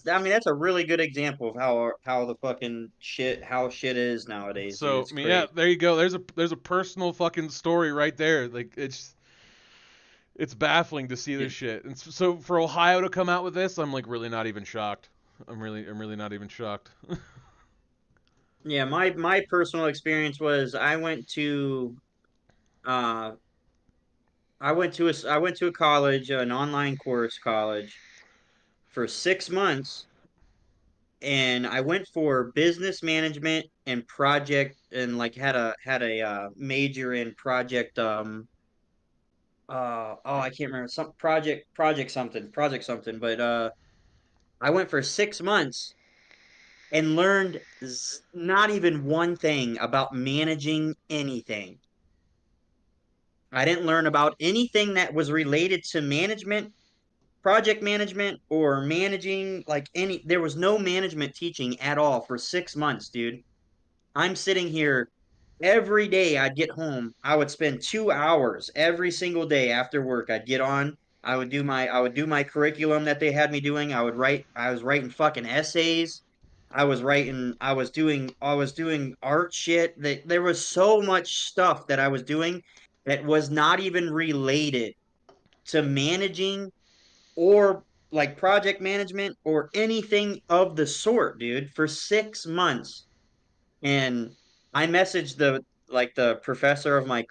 that's a really good example of how the fucking shit is nowadays. So dude, yeah, there you go. There's a personal fucking story right there. Like it's baffling to see this shit. And so for Ohio to come out with this, I'm like really not even shocked. I'm really not even shocked. Yeah, my personal experience was I went to a college, an online course college, for 6 months, and I went for business management and project, and like had a major in project I can't remember, some project something, but I went for 6 months and learned not even one thing about managing anything. I didn't learn about anything that was related to management, project management, or managing, like there was no management teaching at all for 6 months, dude. I'm sitting here every day. I'd get home. I would spend 2 hours every single day after work. I'd get on. I would do my curriculum that they had me doing. I was writing fucking essays. I was doing art shit. There was so much stuff that I was doing, that was not even related to managing or like project management or anything of the sort, dude, for 6 months. And I messaged the professor of my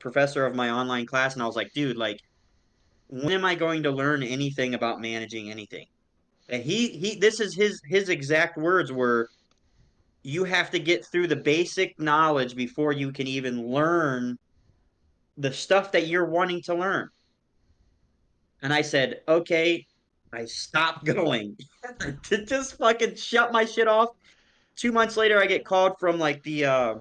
professor of my online class, and I was like, dude, like, when am I going to learn anything about managing anything? And he this is his exact words were, you have to get through the basic knowledge before you can even learn the stuff that you're wanting to learn. And I said, okay. I stopped going to just fucking shut my shit off. 2 months later, I get called from the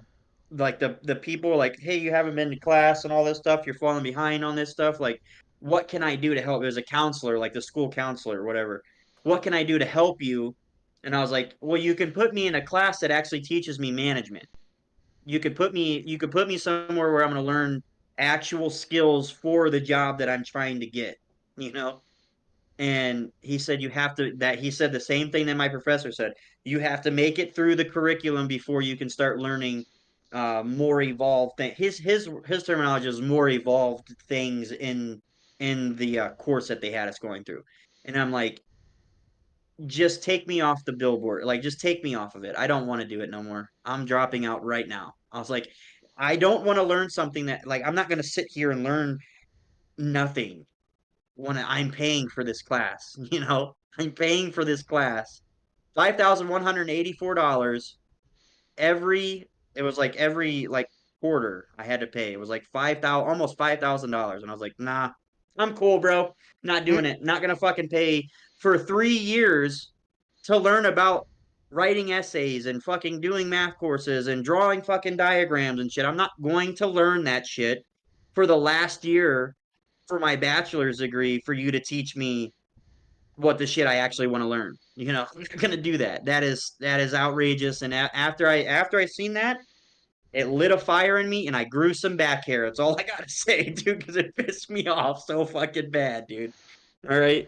people like, hey, you haven't been to class and all this stuff. You're falling behind on this stuff. Like, what can I do to help? It was a counselor, like the school counselor or whatever. What can I do to help you? And I was like, well, you can put me in a class that actually teaches me management. You could put me somewhere where I'm going to learn actual skills for the job that I'm trying to get, you know? And he said you have to that he said the same thing that my professor said. You have to make it through the curriculum before you can start learning more evolved things. His terminology is more evolved things in the course that they had us going through. And I'm like, just take me off the billboard. Like, just take me off of it. I don't want to do it no more. I'm dropping out right now. I was like, I don't want to learn something that, like, I'm not going to sit here and learn nothing when I'm paying for this class. I'm paying for this class. $5,184 every. It was like every like quarter I had to pay. It was like 5,000, almost $5,000, and I was like, nah, I'm cool, bro. Not doing it. Not gonna fucking pay for 3 years to learn about writing essays and fucking doing math courses and drawing fucking diagrams and shit. I'm not going to learn that shit for the last year for my bachelor's degree for you to teach me what the shit I actually want to learn. I'm not gonna do that. That is outrageous. And after I seen that, it lit a fire in me, and I grew some back hair. That's all I gotta say, dude, because it pissed me off so fucking bad, dude. All right,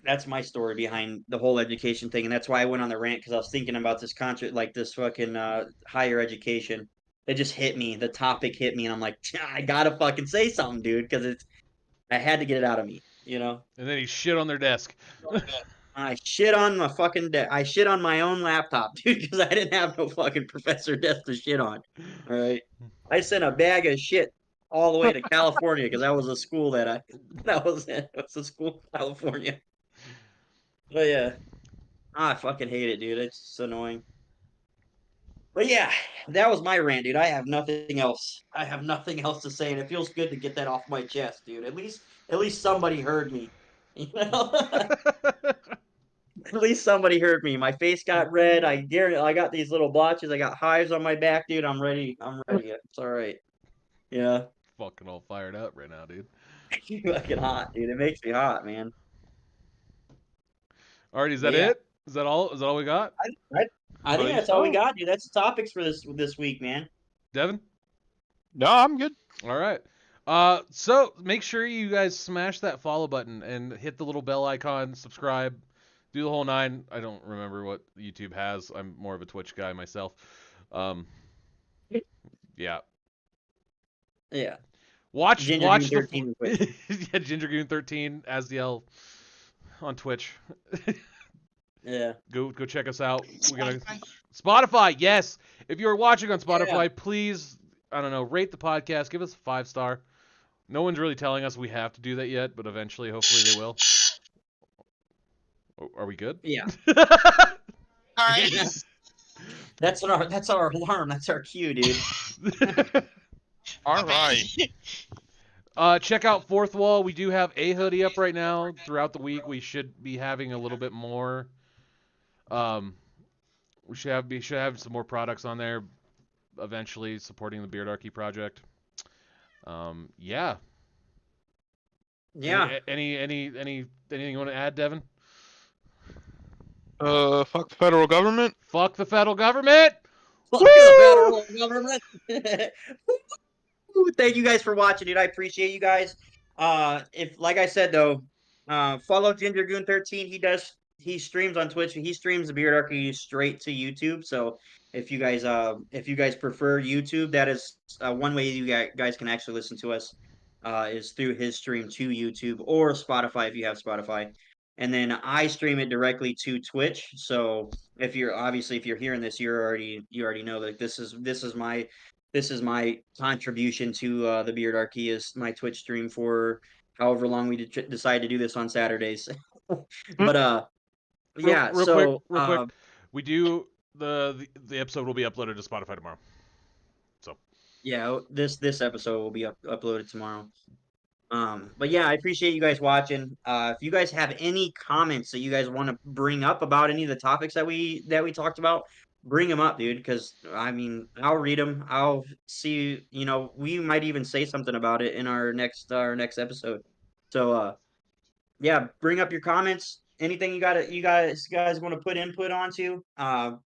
that's my story behind the whole education thing, and that's why I went on the rant because I was thinking about this contract, like this fucking higher education. It just hit me. The topic hit me, and I'm like, I gotta fucking say something, dude, because I had to get it out of me. And then he shit on their desk. I shit on my fucking I shit on my own laptop, dude, because I didn't have no fucking professor desk to shit on. All right, I sent a bag of shit all the way to California because that was a school that was it. It was a school in California. But yeah, I fucking hate it, dude. It's just annoying. But yeah, that was my rant, dude. I have nothing else. I have nothing else to say, and it feels good to get that off my chest, dude. At least somebody heard me. You know. At least somebody heard me. My face got red. I got these little blotches. I got hives on my back, dude. I'm ready. I'm ready. It's all right. Yeah. Fucking all fired up right now, dude. Fucking hot, dude. It makes me hot, man. Alrighty, is that Yeah. it? Is that all? Is that all we got? I think that's all we got, dude. That's the topics for this week, man. Devin? No, I'm good. All right. So make sure you guys smash that follow button and hit the little bell icon, subscribe, do the whole nine. I don't remember what YouTube has. I'm more of a Twitch guy myself. Yeah. Yeah. Watch Ginger the Goon 13 on Twitch. yeah, Ginger Goon 13 Asdiel on Twitch. Yeah. Go check us out. We got Spotify. Yes. If you are watching on Spotify, please, I don't know, rate the podcast. Give us a 5-star. No one's really telling us we have to do that yet, but eventually, hopefully, they will. Oh, are we good? Yeah. All right. That's our alarm. That's our cue, dude. All right. Check out Fourth Wall. We do have a hoodie up right now. Throughout the week, we should be having a little bit more. We should have some more products on there. Eventually, supporting the Beardarchy Project. Yeah. Yeah. Anything you want to add, Devin? Fuck the federal government. Fuck the federal government. Fuck the federal government. Thank you guys for watching, dude. I appreciate you guys. If like I said though, follow Ginger Goon 13. He streams on Twitch. He streams the Beardarchy straight to YouTube. So if you guys prefer YouTube, that is one way you guys can actually listen to us is through his stream to YouTube or Spotify if you have Spotify. And then I stream it directly to Twitch. So if you're hearing this, you already know that this is my contribution to the Beardarchy is my Twitch stream for however long we decide to do this on Saturdays. But yeah, so Real quick. We do the episode will be uploaded to Spotify tomorrow. So yeah, this episode will be uploaded tomorrow. But yeah, I appreciate you guys watching. If you guys have any comments that you guys want to bring up about any of the topics that we talked about, bring them up, dude. Because I mean, I'll read them. I'll see. You know, we might even say something about it in our next episode. So yeah, bring up your comments. Anything you guys want to put input onto,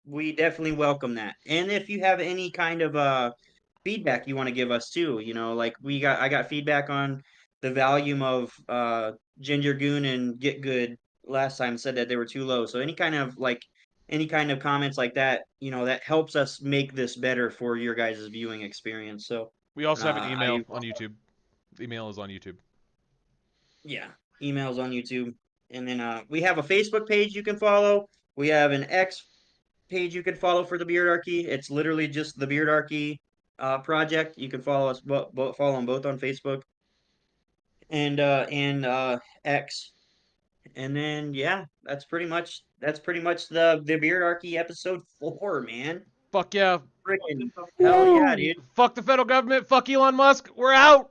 we definitely welcome that. And if you have any kind of feedback you want to give us too, you know, like I got feedback on the volume of Ginger Goon and Get Good last time, said that they were too low. So any kind of comments like that, you know, that helps us make this better for your guys' viewing experience. So we also have an I email on YouTube. The email is on YouTube. yeah, emails on YouTube. And then we have a Facebook page you can follow. We have an X page you can follow for the Beardarchy. It's literally just the Beardarchy project. You can follow us follow them both on Facebook and X. And then yeah, that's pretty much the Beardarchy episode 4, man. Fuck yeah. Freaking hell yeah, dude. Fuck the federal government. Fuck Elon Musk. We're out.